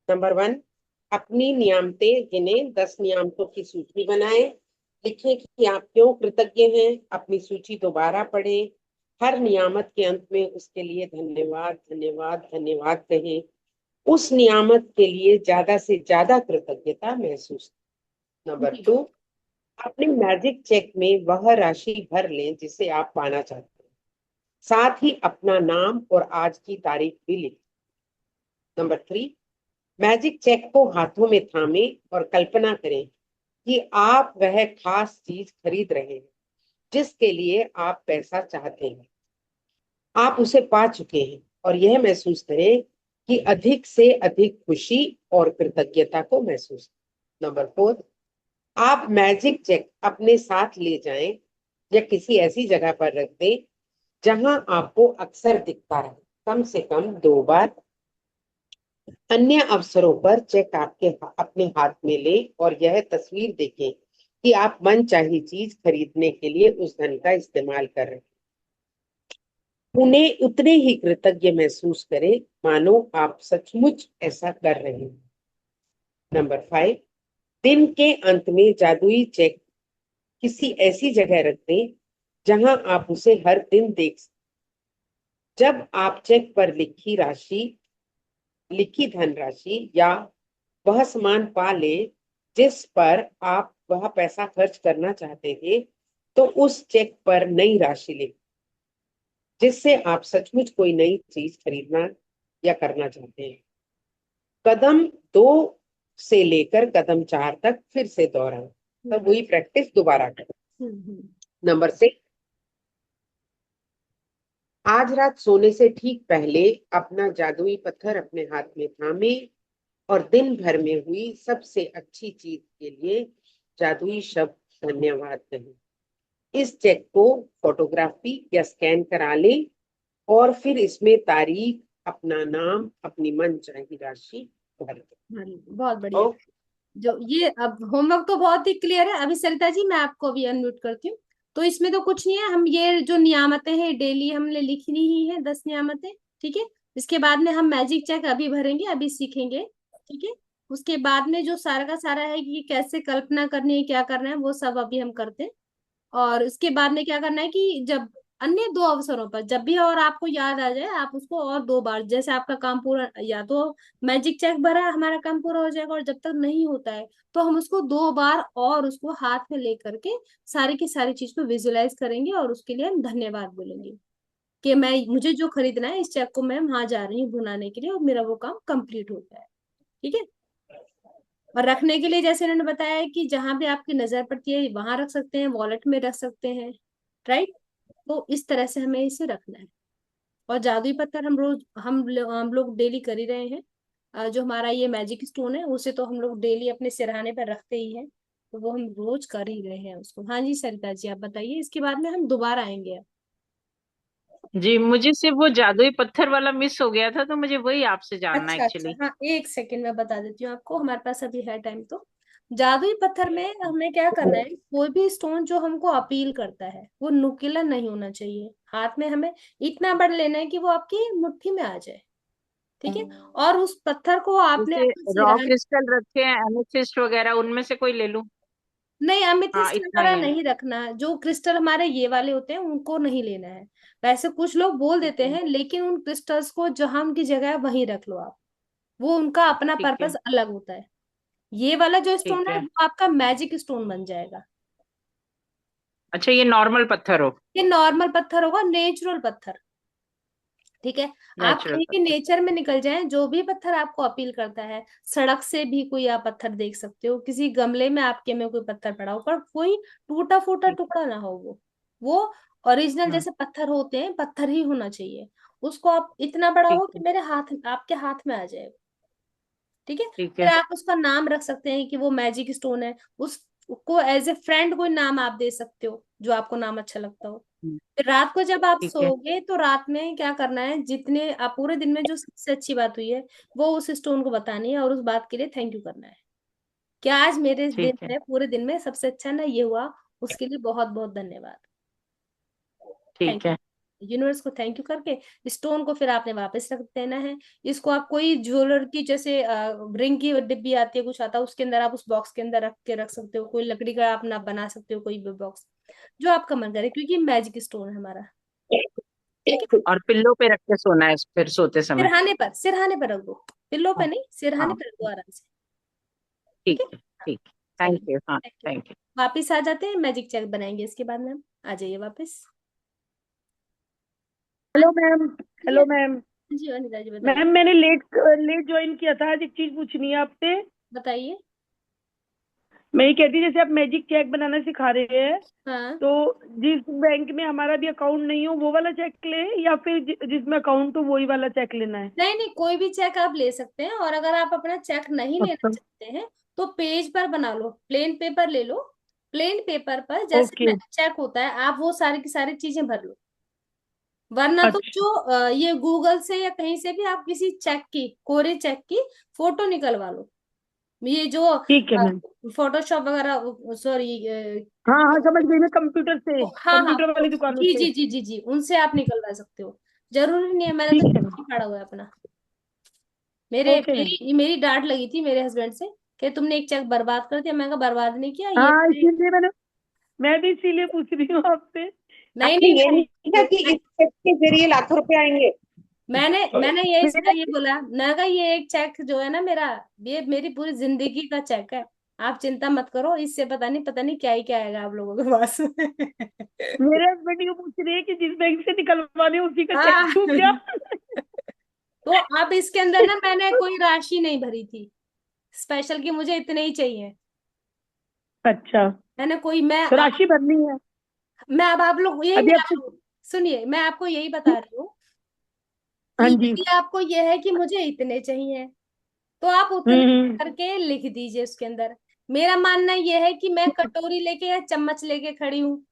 नंबर 1, अपनी नियामतें गिने, 10 नियामतों की सूची बनाए। लिखें कि आप क्यों कृतज्ञ हैं। अपनी सूची दोबारा पढ़ें। हर नियामत के अंत में उसके लिए धन्यवाद धन्यवाद धन्यवाद कहें। उस नियामत के लिए ज्यादा से ज्यादा कृतज्ञता महसूस। नंबर जी। 2, अपने मैजिक चेक में वह राशि भर लें जिसे आप पाना चाहते हैं। साथ ही अपना नाम और आज की तारीख भी लिखें। नंबर 3, मैजिक चेक को हाथों में थामे और कल्पना करें कि आप वह खास चीज खरीद रहे हैं जिसके लिए आप पैसा चाहते हैं। आप उसे पा चुके हैं, और यह महसूस करें कि अधिक से अधिक खुशी और कृतज्ञता को महसूस करें। नंबर 4, आप मैजिक चेक अपने साथ ले जाएं या किसी ऐसी जगह पर रख दें जहां आपको अक्सर दिखता है, कम से कम 2 बार। अन्य अवसरों पर चेक आपके अपने हाथ में ले और यह तस्वीर देखें कि आप मनचाही चीज खरीदने के लिए उस धन का इस्तेमाल कर रहे हैं। उन्हें उतने ही कृतज्ञ महसूस करें मानो आप सचमुच ऐसा कर रहे हैं। नंबर 5, दिन के अंत में जादुई चेक किसी ऐसी जगह रख दें जहां आप उसे हर दिन देख सकें। जब आप चेक पर लिखी धनराशि या वह सामान पा ले जिस पर आप वह पैसा खर्च करना चाहते थे, तो उस चेक पर नई राशि लिखें जिससे आप सचमुच कोई नई चीज खरीदना या करना चाहते हैं। कदम 2 से लेकर कदम 4 तक फिर से दोहराएं। तब वही प्रैक्टिस दोबारा करें। नंबर 6, आज रात सोने से ठीक पहले अपना जादुई पत्थर अपने हाथ में थामे और दिन भर में हुई सबसे अच्छी चीज के लिए जादुई शब्द धन्यवाद कहें। इस चेक को फोटोग्राफी या स्कैन करा लें और फिर इसमें तारीख, अपना नाम, अपनी मनचाही राशि भर दें। बहुत बढ़िया। ओ, जो ये अब होमवर्क तो बहुत ही क्लियर है। अभी सरिता जी मैं आपको अभी अनम्यूट करती हूँ। तो इसमें तो कुछ नहीं है, हम ये जो नियामतें हैं डेली हमने लिखनी ही है, 10 नियामतें। ठीक है, इसके बाद में हम मैजिक चेक अभी भरेंगे, अभी सीखेंगे। ठीक है, उसके बाद में जो सारा का सारा है कि कैसे कल्पना करनी है, क्या करना है, वो सब अभी हम करते हैं। और उसके बाद में क्या करना है कि जब अन्य 2 अवसरों पर जब भी और आपको याद आ जाए, आप उसको और 2 बार, जैसे आपका काम पूरा, या तो मैजिक चेक भरा हमारा काम पूरा हो जाएगा, और जब तक नहीं होता है तो हम उसको 2 बार और उसको हाथ में लेकर के सारी की सारी चीज को विजुलाइज करेंगे, और उसके लिए हम धन्यवाद बोलेंगे कि मैं, मुझे जो खरीदना है इस चेक को मैं वहां जा रही हूँ भुनाने के लिए, और मेरा वो काम कंप्लीट होता है। ठीक है, और रखने के लिए जैसे उन्होंने बताया है कि जहां भी आपकी नजर पड़ती है वहां रख सकते हैं, वॉलेट में रख सकते हैं। राइट, तो इस तरह से हमें इसे रखना है। और जादुई पत्थर हम रोज हम लोग डेली कर ही रहे हैं। जो हमारा ये मैजिक स्टोन है उसे तो हम लोग डेली अपने सिरहाने पर रखते ही हैं, तो वो हम रोज कर ही रहे हैं उसको। हाँ जी सरिता जी आप बताइए, इसके बाद में हम दोबारा आएंगे अब। जी, मुझे सिर्फ वो जादुई पत्थर वाला मिस हो गया था, तो मुझे वही आपसे जानना अच्छा अच्छा, एक्चुअली। हाँ एक सेकंड में बता देती हूँ आपको, हमारे पास अभी है टाइम तो। जादुई पत्थर में हमें क्या करना है, कोई भी स्टोन जो हमको अपील करता है वो नुकीला नहीं होना चाहिए। हाथ में हमें इतना बड़ा लेना है कि वो आपकी मुट्ठी में आ जाए। ठीक है, और उस पत्थर को आपने जैसे अपने रॉ सिरहाने, क्रिस्टल रखे हैं, एमेथिस्ट वगैरह, उनमें से कोई ले लूं? नहीं हाँ, अमिथिस्ट इतना वगैरह ही है। नहीं रखना। जो क्रिस्टल हमारे ये वाले होते हैं उनको नहीं लेना है। वैसे कुछ लोग बोल ठीक देते है। हैं, लेकिन उन क्रिस्टल्स को जहां उनकी जगह है वहीं रख लो आप। वो उनका अपना ठीक है। पर्पस अलग होता है। ये वाला जो स्टोन ठीक है है। वो आपका मैजिक स्टोन बन जाएगा। अच्छा, ये नॉर्मल पत्थर हो? ये नॉर्मल पत्थर होगा, नेचुरल पत्थर। ठीक है, आप नेचुरल कहीं भी पत्थर। नेचर में निकल जाएं, जो भी पत्थर आपको अपील करता है, सड़क से भी कोई आप पत्थर देख सकते हो, किसी गमले में आपके में कोई पत्थर पड़ा हो, पर कोई टूटा फूटा ठीक। टुकड़ा ना हो। वो ओरिजिनल हाँ। जैसे पत्थर होते हैं, पत्थर ही होना चाहिए। उसको आप इतना बड़ा ठीक हो कि है। मेरे हाथ, आपके हाथ में आ जाए। ठीक है, ठीक फिर है। आप उसका नाम रख सकते हैं कि वो मैजिक स्टोन है। उसको एज ए फ्रेंड कोई नाम आप दे सकते हो जो आपको नाम अच्छा लगता हो। हम्म, फिर रात को जब आप ठीक है। सोओगे तो रात में क्या करना है, जितने आप पूरे दिन में जो सबसे अच्छी बात हुई है वो उस स्टोन को बतानी है, और उस बात के लिए थैंक यू करना है कि आज मेरे दिन ठीक है। में, पूरे दिन में सबसे अच्छा ना ये हुआ, उसके लिए बहुत बहुत धन्यवाद। थैंक ठीक यू, है। यूनिवर्स को थैंक यू करके स्टोन को फिर आपने वापस रख देना है। इसको आप कोई ज्वेलर की, जैसे रिंग की डिब्बी आती है, कुछ आता है, उसके अंदर आप उस बॉक्स के अंदर रख के रख सकते हो। कोई लकड़ी का आप ना बना सकते हो, कोई भी बॉक्स जो आपका मन करे, क्योंकि मैजिक स्टोन है हमारा। ठीक है, और पिल्लो पे रख के सोना है फिर सोते समय? सिरहाने पर रख दो, पिल्लो पे हाँ। नहीं, सिरहाने हाँ, पे रख दो आराम से। ठीक ठीक है, है। हाँ, ठीक है। थैंक चलिए यू। हाँ, थैंक यू। Thank you. वापिस आ जाते हैं, मैजिक चेक बनाएंगे इसके बाद में हम। आ जाइए वापस। Hello ma'am. जी हेलो मैम। जी अनिता जी बताइए। मैम मैंने लेट लेट ज्वाइन किया था, आज एक चीज पूछनी है आपसे। बताइए। मैं ये कहती जैसे आप मैजिक चेक बनाना सिखा रहे हैं, हाँ, तो जिस बैंक में हमारा भी अकाउंट नहीं हो वो वाला चेक ले, या फिर जिसमें अकाउंट हो वही वाला चेक लेना है? नहीं नहीं, कोई भी चेक आप ले सकते हैं, और अगर आप अपना चेक नहीं लेना अच्छा। चाहते हैं तो पेज पर बना लो, प्लेन पेपर ले लो। प्लेन पेपर पर जैसे ओके। चेक होता है, आप वो सारी की सारी चीजें भर लो। वरना तो अच्छा। जो ये गूगल से या कहीं से भी आप किसी चेक की, कोरे चेक की फोटो निकलवा लो। ये जो ठीक है मैम। फोटोशॉप वगैरह, सॉरी, हाँ हाँ, समझ गई मैं, कंप्यूटर से, हाँ हाँ, कंप्यूटर वाली दुकानों जी से। जी जी जी जी, उनसे आप निकलवा सकते हो। जरूरी नहीं है, मैंने तो ठीक है चेक मैम। ही फाड़ा हुआ है अपना। मेरे ओके मैम। मेरी मेरी डांट लगी थी मेरे हस्बैंड से कि तुमने एक चेक बर्बाद कर दिया। मैंने कहा बर्बाद नहीं किया ये हाँ, इसीलिए मैं भी इसीलिए पूछ रही हूँ आपसे। नहीं आपने नहीं ये नहीं कहा कि इस चेक के जरिए लाखों रुपए आएंगे? मैंने मैंने यही सीधा मेरा ये बोला, मैंने कहा ये एक चेक जो है ना मेरा, ये मेरी पूरी जिंदगी का चेक है। आप चिंता मत करो, इससे पता नहीं क्या ही क्या आएगा आप लोगों के पास। मेरे हस्बैंड ये पूछ रहे हैं कि जिस बैंक से निकलवाने उसी का चेक हाँ। दूं क्या? तो अब इसके अंदर ना मैंने कोई राशि नहीं भरी थी स्पेशल की मुझे इतने ही चाहिए। अच्छा, मैंने कोई तो राशि भरनी है। मैं अब आप लोग यही अभी मैं आपको। आपको सुनिए, मैं आपको यही बता रही हूँ कि हाँ जी। यदि आपको यह है कि मुझे इतने चाहिए तो आप उतने हम्म। करके लिख दीजिए उसके अंदर। मेरा मानना यह है कि मैं कटोरी लेके या चम्मच लेके खड़ी हूँ,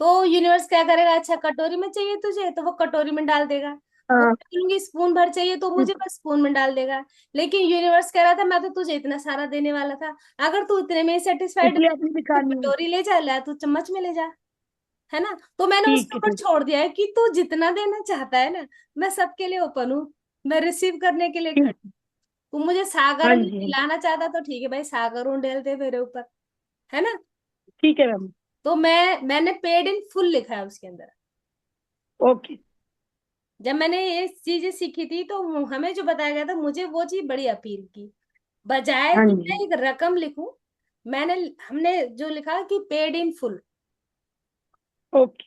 तो यूनिवर्स क्या करेगा, अच्छा कटोरी में चाहिए तुझे तो वो कटोरी में डाल देगा। वो हाँ। मैं बोलूंगी स्पून भर चाहिए तो मुझे बस स्पून में डाल देगा। लेकिन यूनिवर्स कह रहा था मैं तो तुझे इतना सारा देने वाला था, अगर तू इतने में सेटिस्फाइड इसलिए है आपने तो दिखानी है। कटोरी ले जा, ला तू चम्मच में ले जा, है ना। तो मैंने उसके ठीक है, ऊपर ठीक। छोड़ दिया है कि तू जितना देना चाहता है ना, मैं सबके लिए ओपन हूँ, मैं रिसीव करने के लिए खड़ी। ठीक। तू मुझे सागर हाँ में जी, हाँ। खिलाना चाहता तो ठीक है भाई, सागर ढेल दे मेरे ऊपर, है ना। ठीक है मैम। तो मैंने पेड इन फुल लिखा है उसके अंदर। ओके। जब मैंने ये चीजें सीखी थी तो हमें जो बताया गया था मुझे वो चीज बड़ी अपील की, बजाय हाँ कि जी। मैं एक रकम लिखूं, मैंने हमने जो लिखा कि पेड इन फुल। ओके।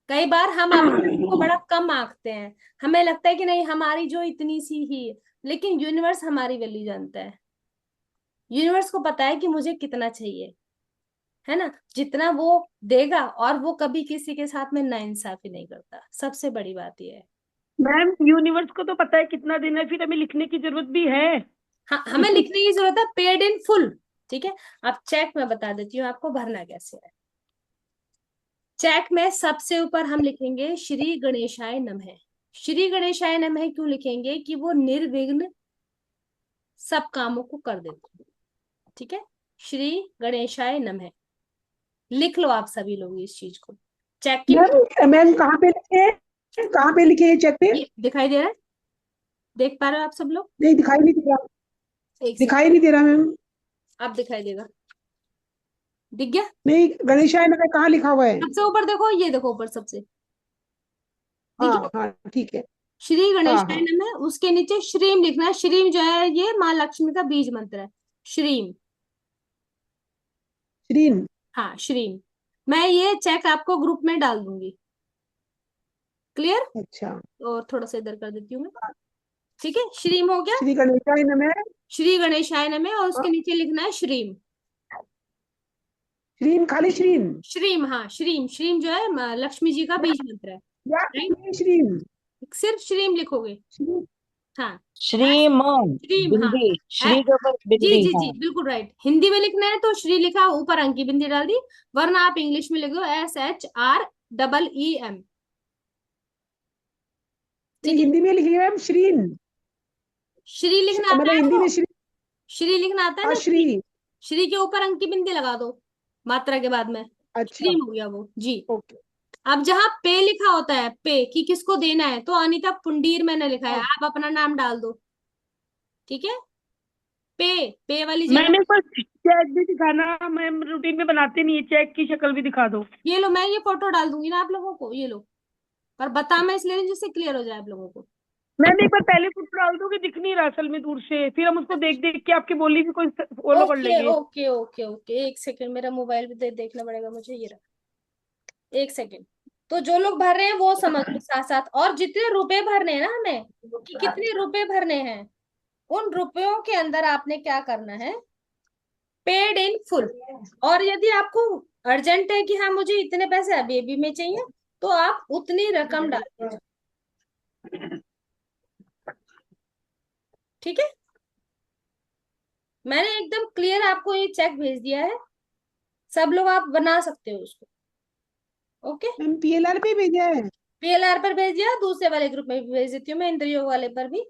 कई बार हम अपने आप को बड़ा कम आंकते हैं, हमें लगता है कि नहीं हमारी जो इतनी सी ही है, लेकिन यूनिवर्स हमारी वैल्यू जानता है। यूनिवर्स को पता है कि मुझे कितना चाहिए, है ना, जितना वो देगा। और वो कभी किसी के साथ में नाइंसाफी नहीं करता, सबसे बड़ी बात यह है। मैम, यूनिवर्स को तो पता है कितना देना है, फिर हमें लिखने की जरूरत भी है। हाँ, हमें लिखने की जरूरत है पेड इन फुल। ठीक है, अब चेक मैं बता देती हूँ आपको भरना कैसे है। चेक में सबसे ऊपर हम लिखेंगे श्री गणेशाय नमः। श्री गणेशाय नमः क्यों लिखेंगे, कि वो निर्विघ्न सब कामों को कर देते हैं। ठीक है, श्री गणेशाय नमः लिख लो आप सभी लोग इस चीज को। चेक की मैम मैम कहाँ पे लिखे हैं? कहाँ पे लिखे हैं चेक पे? ये दिखाई दे रहा है, देख पा रहे हो आप सब लोग? नहीं दिखाई नहीं दे रहा। एक सेकंड, दिखाई नहीं दे रहा मैम। अब दिखाई देगा, दिख गया। नहीं, गणेशाय नगर कहाँ लिखा हुआ है? सबसे ऊपर देखो, ये देखो ऊपर सबसे, दिख हाँ गया हाँ ठीक है। श्री हाँ गणेशाय हाँ। नमः। उसके नीचे श्रीम लिखना है। श्रीम जो है ये माँ लक्ष्मी का बीज मंत्र है, श्रीम। श्रीन। हाँ श्रीम। मैं ये चेक आपको ग्रुप में डाल दूंगी, क्लियर। अच्छा। और थोड़ा सा इधर कर देती हूँ मैं, ठीक है। श्रीम हो गया, श्री गणेशाय नमः। श्री गणेशाय नमः, और हाँ, उसके नीचे लिखना है श्रीम। श्रीन, खाली श्रीन श्रीम, हाँ श्रीम। श्रीम जो है लक्ष्मी जी का बीज मंत्र है, या राइट। श्रीन? सिर्फ श्रीम लिखोगे, श्रीन। हाँ। श्रीमान श्रीम, हाँ। बिंदी, श्री के ऊपर जी बिंदी। जी जी हाँ बिल्कुल राइट। हिंदी में लिखना है तो श्री लिखा, ऊपर अंकी बिंदी डाल दी, वरना आप इंग्लिश में लिखो SHREEM। नहीं, ठीक है, हिंदी में लिखी है मैम श्रीन। श्री लिखना आता मतलब है हिंदी में आपको, श्री। श्री लिखना आता है हाँ ना, श्री। श्री। श्री के ऊपर अंकी बिंदी लगा दो मात्रा के बाद में, अच्छा। श्रीम हो गया वो जी। ओके। अब जहाँ पे लिखा होता है, पे कि किसको देना है, तो अनीता पुंडीर मैंने लिखा है, हाँ आप अपना नाम डाल दो, ठीक है। पे वाली जगह, मैम एक बार चेक भी दिखाना, मैम रूटीन में बनाते नहीं है, चेक की शक्ल भी दिखा दो। ये लो मैं ये फोटो डाल दूंगी ना आप लोगों को, ये लो। पर बता मैं इसलिए नहीं जिससे क्लियर हो जाए आप लोगों को। मैम एक बार पहले फोटो डाल दो कि दिख नहीं रहा असल में दूर से, फिर हम उसको देख देख के आपकी बोली भी कोई फॉलो कर ओके लेंगे। ओके ओके ओके, एक सेकंड, मेरा मोबाइल भी देखना पड़ेगा मुझे, ये रहा, एक सेकंड। तो जो लोग भर रहे हैं वो समझ लो साथ साथ, और जितने रुपए भरने हैं ना हमें, कि कितने रुपए भरने हैं, उन रुपयों के अंदर आपने क्या करना है, पेड इन फुल। और यदि आपको अर्जेंट है कि हाँ मुझे इतने पैसे अभी अभी में चाहिए, तो आप उतनी रकम डाल दीजिए, ठीक है। मैंने एकदम क्लियर आपको ये चेक भेज दिया है, सब लोग आप बना सकते हो उसको, ओके। मैम PLR पे भेजा है। PLR पर भेज दिया, दूसरे वाले ग्रुप में भी भेज देती हूँ मैं, इंद्रयोग वाले पर भी,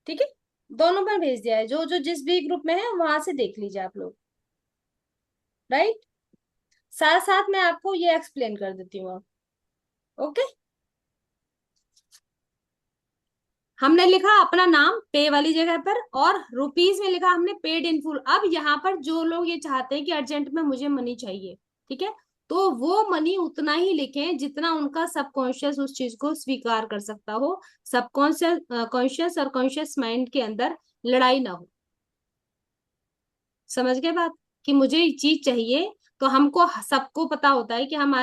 ठीक है। दोनों पर भेज दिया है, जो जो जिस भी ग्रुप में है वहां से देख लीजिए आप लोग, राइट। साथ साथ मैं आपको ये एक्सप्लेन कर देती हूँ अब, ओके। हमने लिखा अपना नाम पे वाली जगह पर, और रुपीज में लिखा हमने पेड इन फुल। अब यहाँ पर जो लोग ये चाहते हैं कि अर्जेंट में मुझे मनी चाहिए, ठीक है, तो वो मनी उतना ही लिखें जितना उनका सबकॉन्शियस उस चीज को स्वीकार कर सकता हो, सबकॉन्शियस कॉन्शियस और कॉन्शियस माइंड के अंदर लड़ाई ना हो। समझ गए बात? कि मुझे ये चीज चाहिए, तो हमको सबको पता होता है कि हम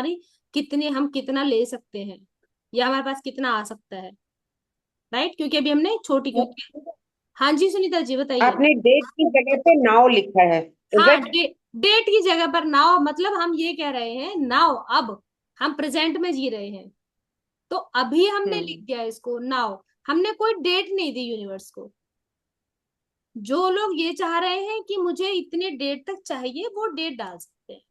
कितना ले सकते हैं या हमारे पास कितना आ सकता है, राइट? क्योंकि अभी हमने छोटी, क्योंकि हाँ जी सुनीता जी बताइए। आपने डेट की जगह पे नाउ लिखा है, इज हाँ, इट? डेट की जगह पर नाउ, मतलब हम ये कह रहे हैं नाउ, अब हम प्रेजेंट में जी रहे हैं, तो अभी हमने लिख हम्म। दिया इसको नाउ। हमने कोई डेट नहीं दी यूनिवर्स को। जो लोग ये चाह रहे हैं कि मुझे इतने डेट तक चाहिए, वो डेट डाल सकते हैं,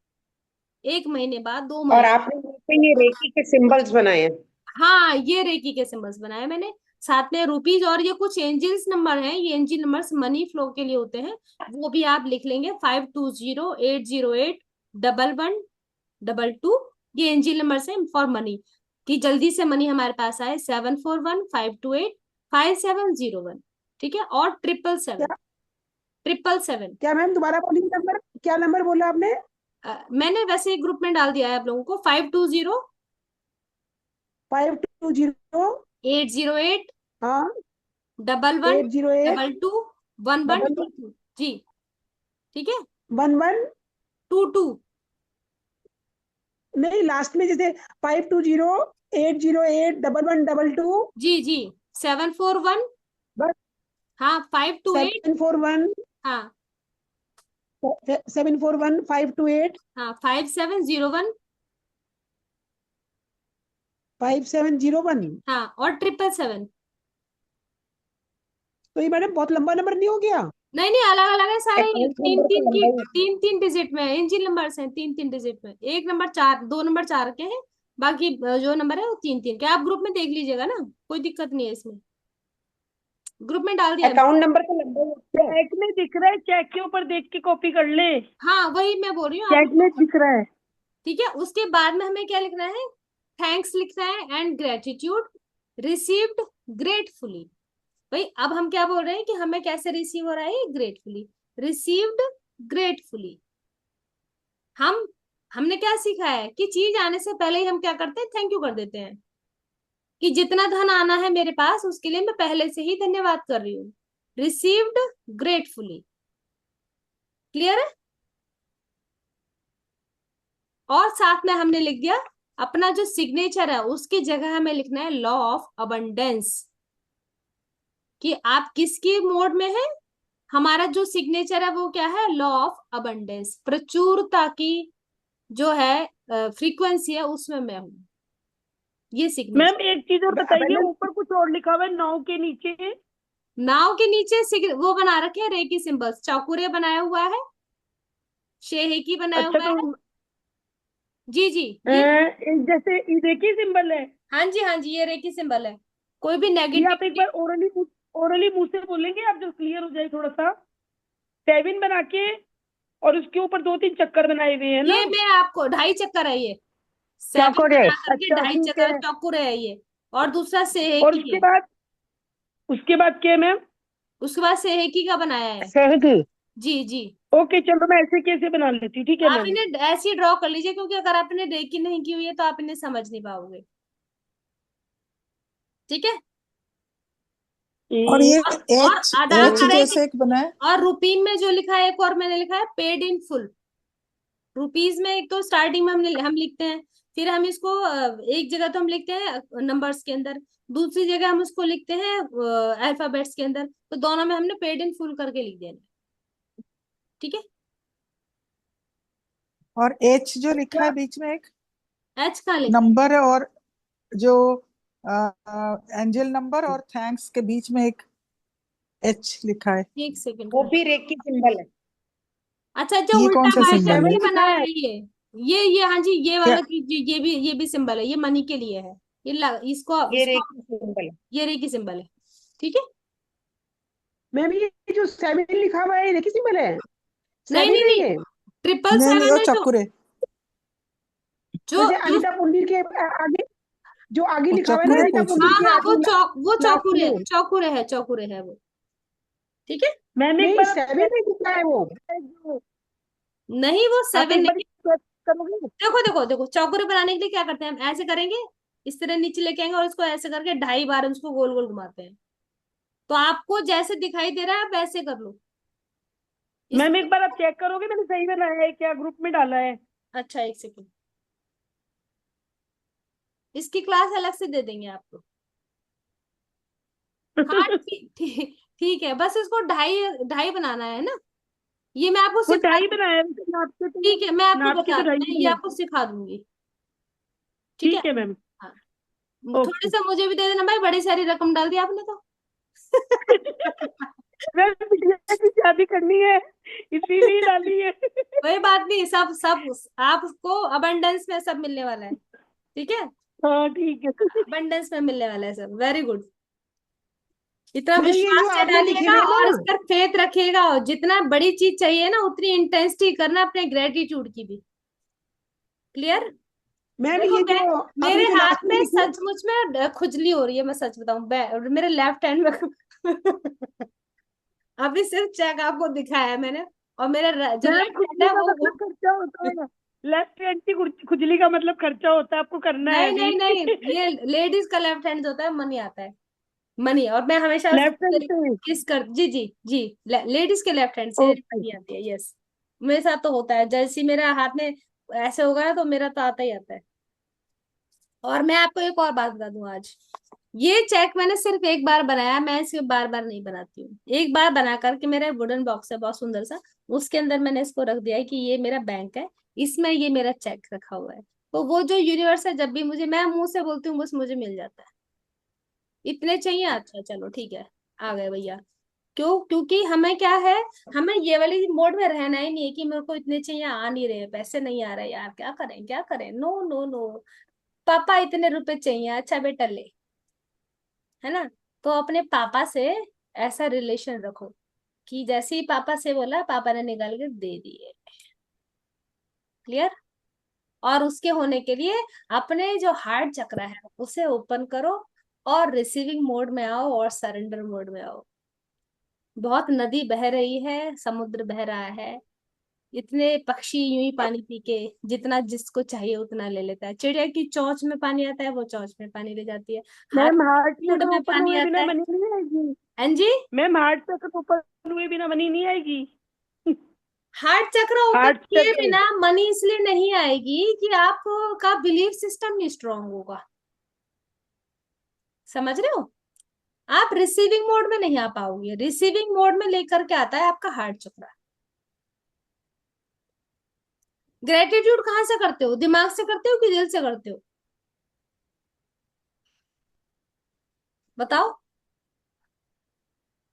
1 महीने बाद, 2 महीने। और आपने यहाँ पे ये रेकी के सिंबल्स बनाए हैं। हाँ, ये रेकी के सिंबल्स बनाए मैंने, साथ में रुपीज, और ये कुछ एंजल्स नंबर हैं, ये एंजल नंबर्स मनी फ्लो के लिए होते हैं, वो भी आप लिख लेंगे, 5208081122। ये एंजल नंबर्स हैं फॉर मनी, कि जल्दी से मनी हमारे पास आए, 7415285701। ठीक है, और 777, क्या 777। क्या मैम दोबारा बोलिए नंबर, क्या नंबर बोला आपने? मैंने वैसे एक ग्रुप में डाल दिया है आप लोगों को, 520 520, 808 हाँ, double one 808 double two one one double two two जी। ठीक है, 11, 22। नहीं लास्ट में जैसे 520 808 1112। जी जी, 741, बस हाँ, 528, 741, हाँ 741 528 हाँ, 5701, 5701। हाँ, और 777। तो ये मैडम बहुत लंबा नंबर नहीं हो गया? नहीं नहीं, अलग अलग है सारे, अकाउंट तीन नंबर तो तीन की, लंबा ही होता है। 3 3 डिजिट में इंजन नंबर हैं, 3 3 डिजिट में, एक नंबर चार, 2 नंबर 4 के हैं, बाकी जो नंबर है वो 3 3 के। आप ग्रुप में देख लीजिएगा ना, कोई दिक्कत नहीं है इसमें, ग्रुप में डाल दिया है। अकाउंट नंबर तो लंबा ही होता है। चेक में दिख रहा है, चेक के ऊपर देख के कॉपी कर ले। हाँ, वही मैं बोल रही हूँ आप। चेक में दिख रहा है। ठीक है, उसके बाद में हमें क्या लिखना है? थैंक्स लिखना है, एंड ग्रेटिट्यूड रिसीव्ड ग्रेटफुली। भाई अब हम क्या बोल रहे हैं कि हमें कैसे रिसीव हो रहा है? Gratefully, received gratefully. हम हमने क्या सीखा है कि चीज आने से पहले ही हम क्या करते हैं? थैंक यू कर देते हैं, कि जितना धन आना है मेरे पास उसके लिए मैं पहले से ही धन्यवाद कर रही हूँ। रिसीव्ड ग्रेटफुली, क्लियर है? और साथ में हमने लिख दिया अपना जो सिग्नेचर है, उसकी जगह हमें लिखना है लॉ ऑफ अबंडेंस, कि आप किसकी मोड में है। हमारा जो सिग्नेचर है वो क्या है? लॉ ऑफ अबंडेंस, प्रचुरता की जो है फ्रीक्वेंसी है, उसमें मैं हूं, ये सिग्नेचर। मैम एक चीज और बताइए, ऊपर कुछ और लिखा हुआ है नाव के नीचे। नाव के नीचे वो बना रखे हैं रेकी सिंबल्स, चौकुरे बनाया हुआ है, शेहेकी बनाया अच्छा हुआ तो है। जी जी, ये जैसे देखिए सिंबल है। हाँ जी हाँ जी, ये रेकी सिंबल है। कोई भी ये आप एक नेगेटिविटी, बार ओरली मुंह से बोलेंगे आप, जो क्लियर हो जाए थोड़ा सा। 7 बना के और उसके ऊपर 2 3 चक्कर बनाए हुए हैं ना। ये मैं आपको 2.5 चक्कर है ये, 7 चौकोरे। बना करके अच्छा ढाई ठीक चक्कर है। चौकुरे है ये। और दूसरा और सेहेकी है, उसके बाद क्या है मैम? उसके बाद सेहेकी का बनाया है। सही की। जी जी, ओके चलो, मैं ऐसे कैसे बना लेती हूँ, ठीक है आप मैम। इन्हें ऐसे ही ड्रॉ कर लीजिए, क्योंकि अगर आपने रेकी नहीं की हुई है तो आप इन्हें समझ नहीं पाओगे। ठीक है, और ये और एच अदा एच करेंगे। जैसे एक बना है। और रुपीन में जो लिखा है, एक और मैंने लिखा है पेड इन फुल। रुपीज में एक तो स्टार्टिंग में हम लिखते हैं, फिर हम इसको एक जगह तो हम लिखते हैं नंबर्स के अंदर, दूसरी जगह हम उसको लिखते हैं अल्फाबेट्स के अंदर, तो दोनों में हमने पेड इन फुल करके लिख देना। ठीक है, और एच जो लिखा है बीच में एक एच कहाँ लिखा नंबर है, और जो एंजल नंबर और थैंक्स के बीच में एक एच लिखा है। है? एक सेकंड वो का, भी रेकी सिंबल है। अच्छा जो ये उल्टा कौन सा बाय सिंबल है? करके 7 लिखा बनाया है। है ये हाँ जी, ये क्या? वाला ये भी सिंबल है, ये मनी के लिए है। इसको ये इसको रेकी सिंबल है। ये रे की सिंबल है। ठीक है, मैम ये जो 7 लिखा हुआ है ये देखिए सिंबल है, नहीं 7 नहीं है नहीं, ये। 777 वो है जो चक्कुरे। जो जैसे जो अनिता पुंडिर के आगे जो आगे वो लिखा हुआ है ना, चक्कुरे अनिता पूछ पुंडिर हाँ के हाँ, आगे वो लास्ट में। चौकुरे है वो। ठीक है, मैम एक नहीं बार 7 नहीं लिखा है वो। नहीं वो आप 7 एक बार नहीं। चेक करोगे? देखो देखो देखो, चौकुरे बनाने के लिए क्या करते हैं हम? ऐसे करेंगे, इस तरह नीचे लेके आएंगे और इसको ऐसे करके 2.5 बार उसको गोल गोल घुमाते हैं, तो आपको जैसे दिखाई दे रहा है आप वैसे कर लो। मैम एक बार आप चेक करोगे मैंने सही बनाया है क्या, ग्रुप में डाला है? अच्छा, एक सेकंड, इसकी क्लास अलग से दे देंगे आपको। हाँ ठीक ठीक ठीक है, बस इसको ढाई ढाई बनाना है ना, ये मैं आपको वो सिखा 2.5 दूंगी। बनाया है, तो ठीक है, मैं आपको नाप के बता तो 2.5 मैं ये बनाया। आपको सिखा दूंगी। ठीक है। ठीक है मैम। हाँ, थोड़ी ओके। सा मुझे भी दे देना भाई, बड़ी सारी रकम डाल दी आपने तो। मैम बिटिया की शादी करनी है इसीलिए डाली है। कोई बात नहीं, सब सब आपको अबंडेंस में सब मिलने वाला है। ठीक है, हाँ ठीक है। अबंडेंस में मिलने वाला है सब। वेरी गुड, इतना मैम ये विश्वास जो से आपने लिखे डालिएगा हुए और ना, इस पर फेथ रखिएगा, और जितना बड़ी चीज चाहिए ना उतनी इंटेंसिटी करना अपने ग्रेटिट्यूड की भी। क्लियर? मैम देखो ये मैं, जो मेरे आपने जो हाथ लास्ट में में लिखे, सचमुच में खुजली हो रही है, मैं सच बताऊं, मेरे लेफ्ट हैंड में अभी सिर्फ चेक आपको दिखाया है मैंने, और मेरा जो मैम लेफ्ट हैंड खुजली है का वो मतलब खर्चा होता है, लेफ्ट हैंड की खुजली का मतलब खर्चा होता है, आपको करना है नहीं अभी। नहीं नहीं, ये लेडीज का लेफ्ट हैंड जो होता है मनी आता है, मनी। और मैं हमेशा लेफ्ट हैंड से। किस कर, जी जी जी, लेडीज के लेफ्ट हैंड से ओके। मनी आती है, यस। मेरे साथ तो होता है, जैसे मेरा हाथ में ऐसे होगा ना तो मेरा तो आता ही आता है। और मैं आपको एक और बात बता दूं, आज ये चेक मैंने सिर्फ एक बार बनाया, मैं इसे बार बार नहीं बनाती हूँ। एक बार बना करके, मेरा वुडन बॉक्स है बहुत सुंदर सा, उसके अंदर मैंने इसको रख दिया है कि ये मेरा बैंक है, इसमें ये मेरा चेक रखा हुआ है। तो वो जो यूनिवर्स है, जब भी मुझे, मैं मुंह से बोलती हूँ बस मुझे मिल जाता है। इतने चाहिए, अच्छा चलो ठीक है, आ गए भैया। क्यों? क्योंकि हमें क्या है, हमें ये वाली मोड में रहना ही नहीं है कि मेरे को इतने चाहिए, आ नहीं रहे, पैसे नहीं आ रहे यार, क्या करें क्या करें, नो नो नो, पापा इतने रुपए चाहिए, अच्छा बेटा ले, है ना। तो अपने पापा से ऐसा रिलेशन रखो कि जैसे ही पापा से बोला, पापा ने निकाल के दे दिए। क्लियर? और उसके होने के लिए अपने जो हार्ट चक्र है उसे ओपन करो, और रिसीविंग मोड में आओ, और सरेंडर मोड में आओ। बहुत नदी बह रही है, समुद्र बह रहा है, इतने पक्षी यूं ही पानी पी के जितना जिसको चाहिए उतना ले लेता है। चिड़िया की चोंच में पानी आता है, वो चोंच में पानी ले जाती है। मैम हाथी हार्ट के मुंड चक्र में ओपन पानी हुए आता बिना है। मनी नहीं आएगी। हाँ जी, मैम हार्ट चक्र ओपन हुए बिना मनी नहीं आएगी। हार्ट चक्र ओपन हार्ट किए चक्र। बिना मनी इसलिए नहीं आएगी कि आपका बिलीफ सिस्टम नहीं स्ट्रांग होगा। समझ रहे हो? आप रिसीविंग मोड में नहीं आ पाओगे, रिसीविंग मोड में लेकर के आता है आपका हार्ट चक्र। ग्रेटिट्यूड कहाँ से करते हो, दिमाग से करते हो कि दिल से करते हो? बताओ,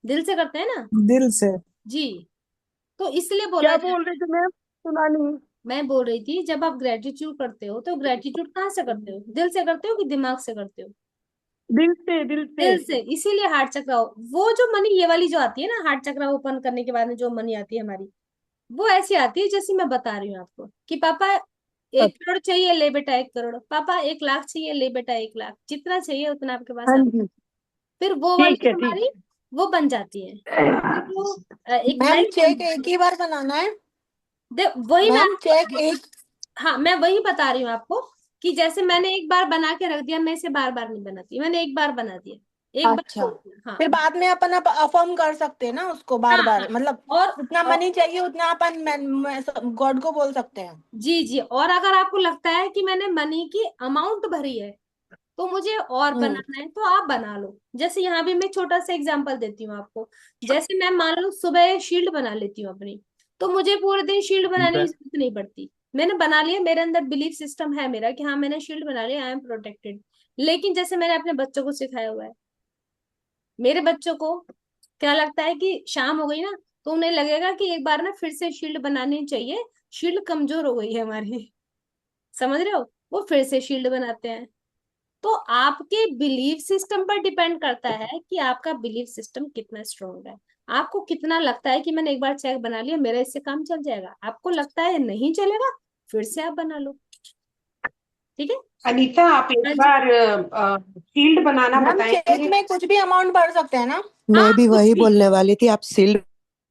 दिल से करते हैं ना? दिल से। जी, तो इसलिए बोला क्या जाता बोल रहे थे मैम, सुना नहीं। मैं बोल रही थी, जब आप ग्रेटिट्यूड करते हो तो ग्रेटिट्यूड कहाँ से करते हो, दिल से करते हो कि दिमाग से करते हो? दिल से, दिल से। दिल से। इसीलिए हार्ट चक्र, वो जो मनी ये वाली जो आती है ना, हार्ट चक्र ओपन करने के बाद में जो मनी आती है हमारी, वो ऐसी आती है जैसे मैं बता रही हूँ आपको कि पापा 1 करोड़ चाहिए, ले बेटा 1 करोड़, पापा 1 लाख चाहिए, ले बेटा 1 लाख, जितना चाहिए उतना आपके पास हाँ आता है। जी। फिर वो ठीक वाली है ठीक हमारी वो बन जाती है। फिर वो एक मैम लाइन बन चेक एक जाती ही बार बनाना है। है। वही मैं मैम चेक एक। हाँ, मैं वही बता रही हूँ आपको कि जैसे मैंने एक बार बना के रख दिया, मैं इसे बार बार नहीं बनाती, मैंने एक बार बना दिया, एक बार अच्छा, छोड़ दिया। हाँ फिर बाद में अपन अब अफर्म कर सकते हैं ना उसको बार हाँ बार, हाँ। मतलब और, जितना और मनी चाहिए उतना अपन गॉड को बोल सकते हैं। जी जी, और अगर आपको लगता है कि मैंने मनी की अमाउंट भरी है तो मुझे और हम्म। बनाना है, तो आप बना लो। जैसे यहाँ भी मैं छोटा सा एग्जांपल देती हूँ आपको। जैसे मैं मान लो सुबह शील्ड बना लेती हूँ अपनी, तो मुझे पूरे दिन शील्ड बनाने की जरूरत नहीं पड़ती। मैंने बना लिया, मेरे अंदर बिलीफ सिस्टम है मेरा कि हाँ मैंने शील्ड बना लिया, आई एम प्रोटेक्टेड। लेकिन जैसे मैंने अपने बच्चों को सिखाया हुआ है, मेरे बच्चों को क्या लगता है कि शाम हो गई ना तो उन्हें लगेगा कि एक बार ना फिर से शील्ड बनानी चाहिए, शील्ड कमजोर हो गई है हमारी। समझ रहे हो? वो फिर से शील्ड बनाते हैं। तो आपके बिलीफ सिस्टम पर डिपेंड करता है कि आपका बिलीफ सिस्टम कितना स्ट्रोंग है। आपको कितना लगता है कि मैंने एक बार चेक बना लिया, मेरा इससे काम चल जाएगा, आपको लगता है नहीं चलेगा, फिर से आप बना लो। ठीक है? अनीता आप एक हाँ जी। बार शील्ड बनाना मैम चेक बताएंगे? में कुछ भी अमाउंट भर सकते हैं ना? हाँ मैं भी कुछ वही भी। बोलने वाली थी, आप सील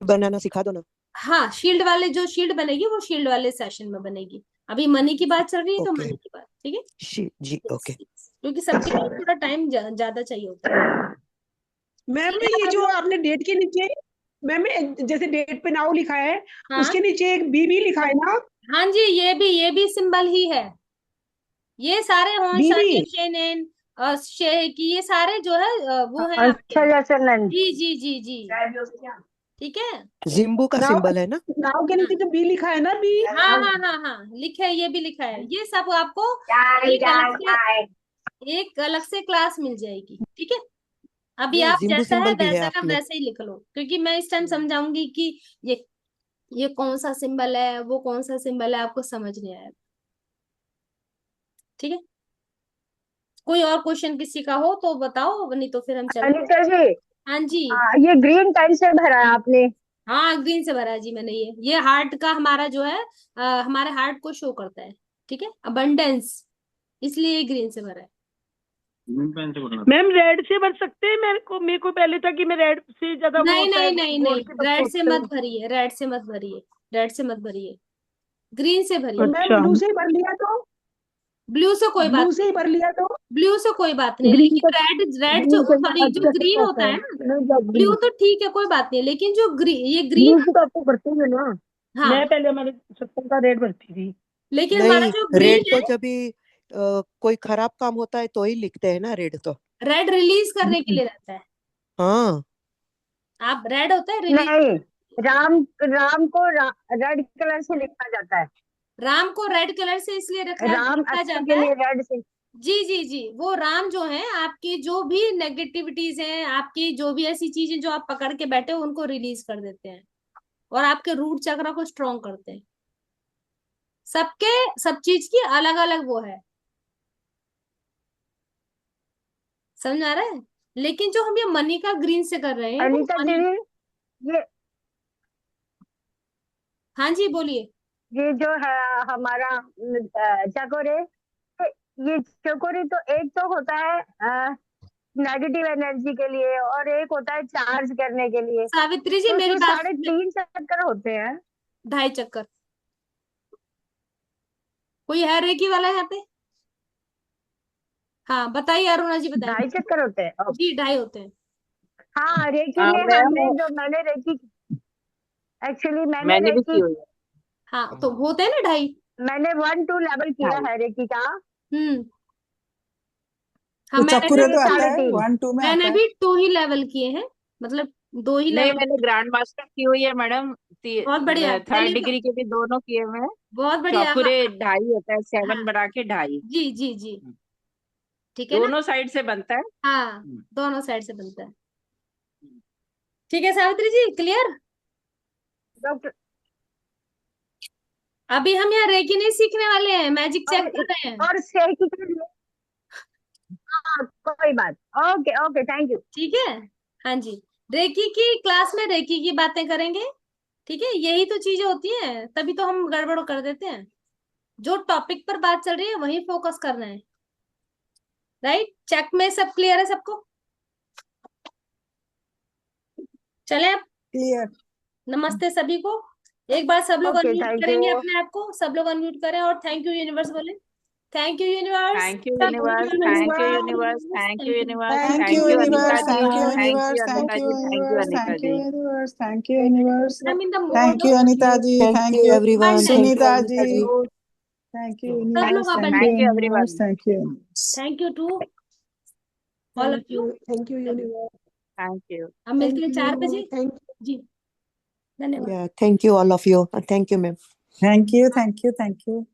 बनाना सिखा दो ना। हाँ, शील्ड वाले जो शील्ड बनेगी वो शील्ड वाले सेशन में बनेगी। अभी मनी की बात चल रही है तो ओके। मनी की बात, ठीक है। जी ओके। क्योंकि सबके लिए थोड़ा टाइम ज्यादा चाहिए होता है। मैम चलिए ये अब हम जो लोग, आपने डेट के नीचे मैम जैसे डेट पे नाउ लिखा है, हाँ उसके नीचे एक बी भी लिखा है ना? हाँ जी, ये भी सिंबल ही है। ये सारे हों बी भी? शायद शेनेन और शे की, ये सारे जो है वो है आपके। अच्छा जैसे नंद। जी जी जी जी, ठीक है। जिम्बू का नाउ सिंबल है ना? नाउ के नीचे जो बी लिखा है ना, बी। हाँ हाँ हाँ हाँ, लिखा है, ये भी लिखा है। ये सब आपको एक अलग से क्लास मिल जाएगी, ठीक है। अभी ये आप जिम्बू जैसा है सिंबल भी है वैसा आप का में। वैसे ही लिख लो, क्योंकि मैं इस टाइम समझाऊंगी कि ये कौन सा सिंबल है, वो कौन सा सिंबल है, आपको समझ नहीं आएगा, ठीक है। कोई और क्वेश्चन किसी का हो तो बताओ, नहीं तो फिर हम चलते हैं। अनिता जी, हाँ जी। ये ग्रीन टाइल से भरा है आपने? हाँ, ग्रीन से भरा है जी मैंने। ये हार्ट का हमारा जो है हमारे हार्ट को शो करता है, ठीक है, अबंडेंस, इसलिए ये ग्रीन से भरा है। मैम रेड से भर सकते हैं? मेरे को पहले था कि मैं रेड से ज्यादा वो नहीं होता है, नहीं नहीं गॉड नहीं, की तरफ रेड से सोचते मत हैं। भरिए, रेड से मत भरिए, रेड से मत भरिए, ग्रीन से भरिए। मैम अच्छा, ब्लू से ही भर लिया तो? ब्लू से कोई बात ब्लू से नहीं, ही भर लिया तो? ब्लू से कोई बात नहीं, ग्रीन लेकिन का रेड, रेड ग्रीन जो से सॉरी अच्छा जो से ग्रीन आता होता है। है ना, नहीं जब ब्लू ग्रीन तो ठीक है कोई बात नहीं, लेकिन जो ये ग्रीन, ब्लू से तो आपको करते हैं ना। हाँ, मैं पहले हमारे सत्संग का रेड भरती थी। लेकिन हमारा नहीं, जो ग्रीन रेड है, तो जब भी कोई खराब काम होता है तो ही लिखते हैं ना रेड तो। रेड रिलीज करने के लिए रहता है। हाँ। आप रेड होता है रिलीज, नहीं, राम राम को रेड कलर से लिखा जाता है। राम को रेड कलर से इसलिए राम लिखा अच्छे जाता के है। लिए रेड से। जी जी जी, वो राम जो है आपकी जो भी नेगेटिविटीज हैं, आपकी जो भी ऐसी चीजें जो आप पकड़ के बैठे हो, उनको रिलीज कर देते हैं और आपके रूट चक्र को स्ट्रॉन्ग करते हैं। सबके सब चीज की अलग अलग वो है, समझ आ रहा है। लेकिन जो हम ये मनी का ग्रीन से कर रहे हैं वो अनीता मनी। दीदी, ये हाँ जी बोलिए। ये जो है हमारा चकोरे, ये चकोरे तो एक तो होता है नेगेटिव एनर्जी के लिए और एक होता है चार्ज करने के लिए। सावित्री जी तो मेरी उसमें बात, 3.5 चक्कर होते हैं। 2.5 चक्कर। कोई है रेकी वाला यहाँ पे? हाँ बताइए, अरुणा जी बताइए। 2.5 चक्कर होते हैं। जी 2.5 होते हैं। हाँ, रेकी में हमने जो मैंने रेकी एक्चुअली मैंने भी की हुई है। हाँ तो होते हैं ना 2.5। मैंने 1-2 लेवल किया है रेकी का। हम्म। हाँ तो मैंने चक्कुरे भी तो आता है, 3.5। 1 2 में मैंने आता है। भी 2 ही लेवल किए हैं, मतलब 2 ही नहीं, लेवल। मैंने ग्रैंड मास्टर की हुई है मैडम। बहुत बढ़िया, 3rd चलिए तो डिग्री के भी दोनों किए हुए हैं। बहुत बढ़िया। चौकुरे 2.5 होता है, 7 हाँ बढ़ा के 2.5। जी जी जी, ठीक है ना। दोनों साइड से बनता है। हाँ दोनों साइड से बनता है। ठीक है सावित्री जी, क्लियर। डॉक्टर, अभी हम यहाँ रेकी नहीं सीखने वाले हैं, मैजिक चेक कर रहे हैं। और रेकी के लिए हाँ, कोई बात। Okay okay, thank you. ठीक है, हाँ जी। रेकी की क्लास में रेकी की बातें करेंगे, ठीक है। यही तो चीजें होती हैं, तभी तो हम गड़बड़ कर देते हैं। जो टॉपिक पर बात चल रही है वही फोकस करना है, राइट। चेक में सब क्लियर है सबको? चले अब, क्लियर। नमस्ते सभी को। एक बार सब लोग ओके, अनम्यूट थैंक करेंगे यू। अपने आप को, सब लोग अनम्यूट करें और थैंक यू यूनिवर्स बोले। Thank you universe, thank you thank you universe, thank you universe, thank you universe, thank you thank you Anita universe, ji, thank you thank universe, you thank Anita you ji, thank you universe, Anita thank you ji. Universe, thank you universe, I'm in the thank mode you of Anita ji, thank thank you you everyone, thank you Sunita Anita ji, ji. Thank you सब लोग universe, आप thank you thank you universe, everyone. Thank you universe. Thank you to all of you. Thank you universe. Thank you. अब मिलते हैं thank 4 you, बजे। Thank जी धन्यवाद। या thank you all of you, thank you ma'am. Thank you, thank you, thank you.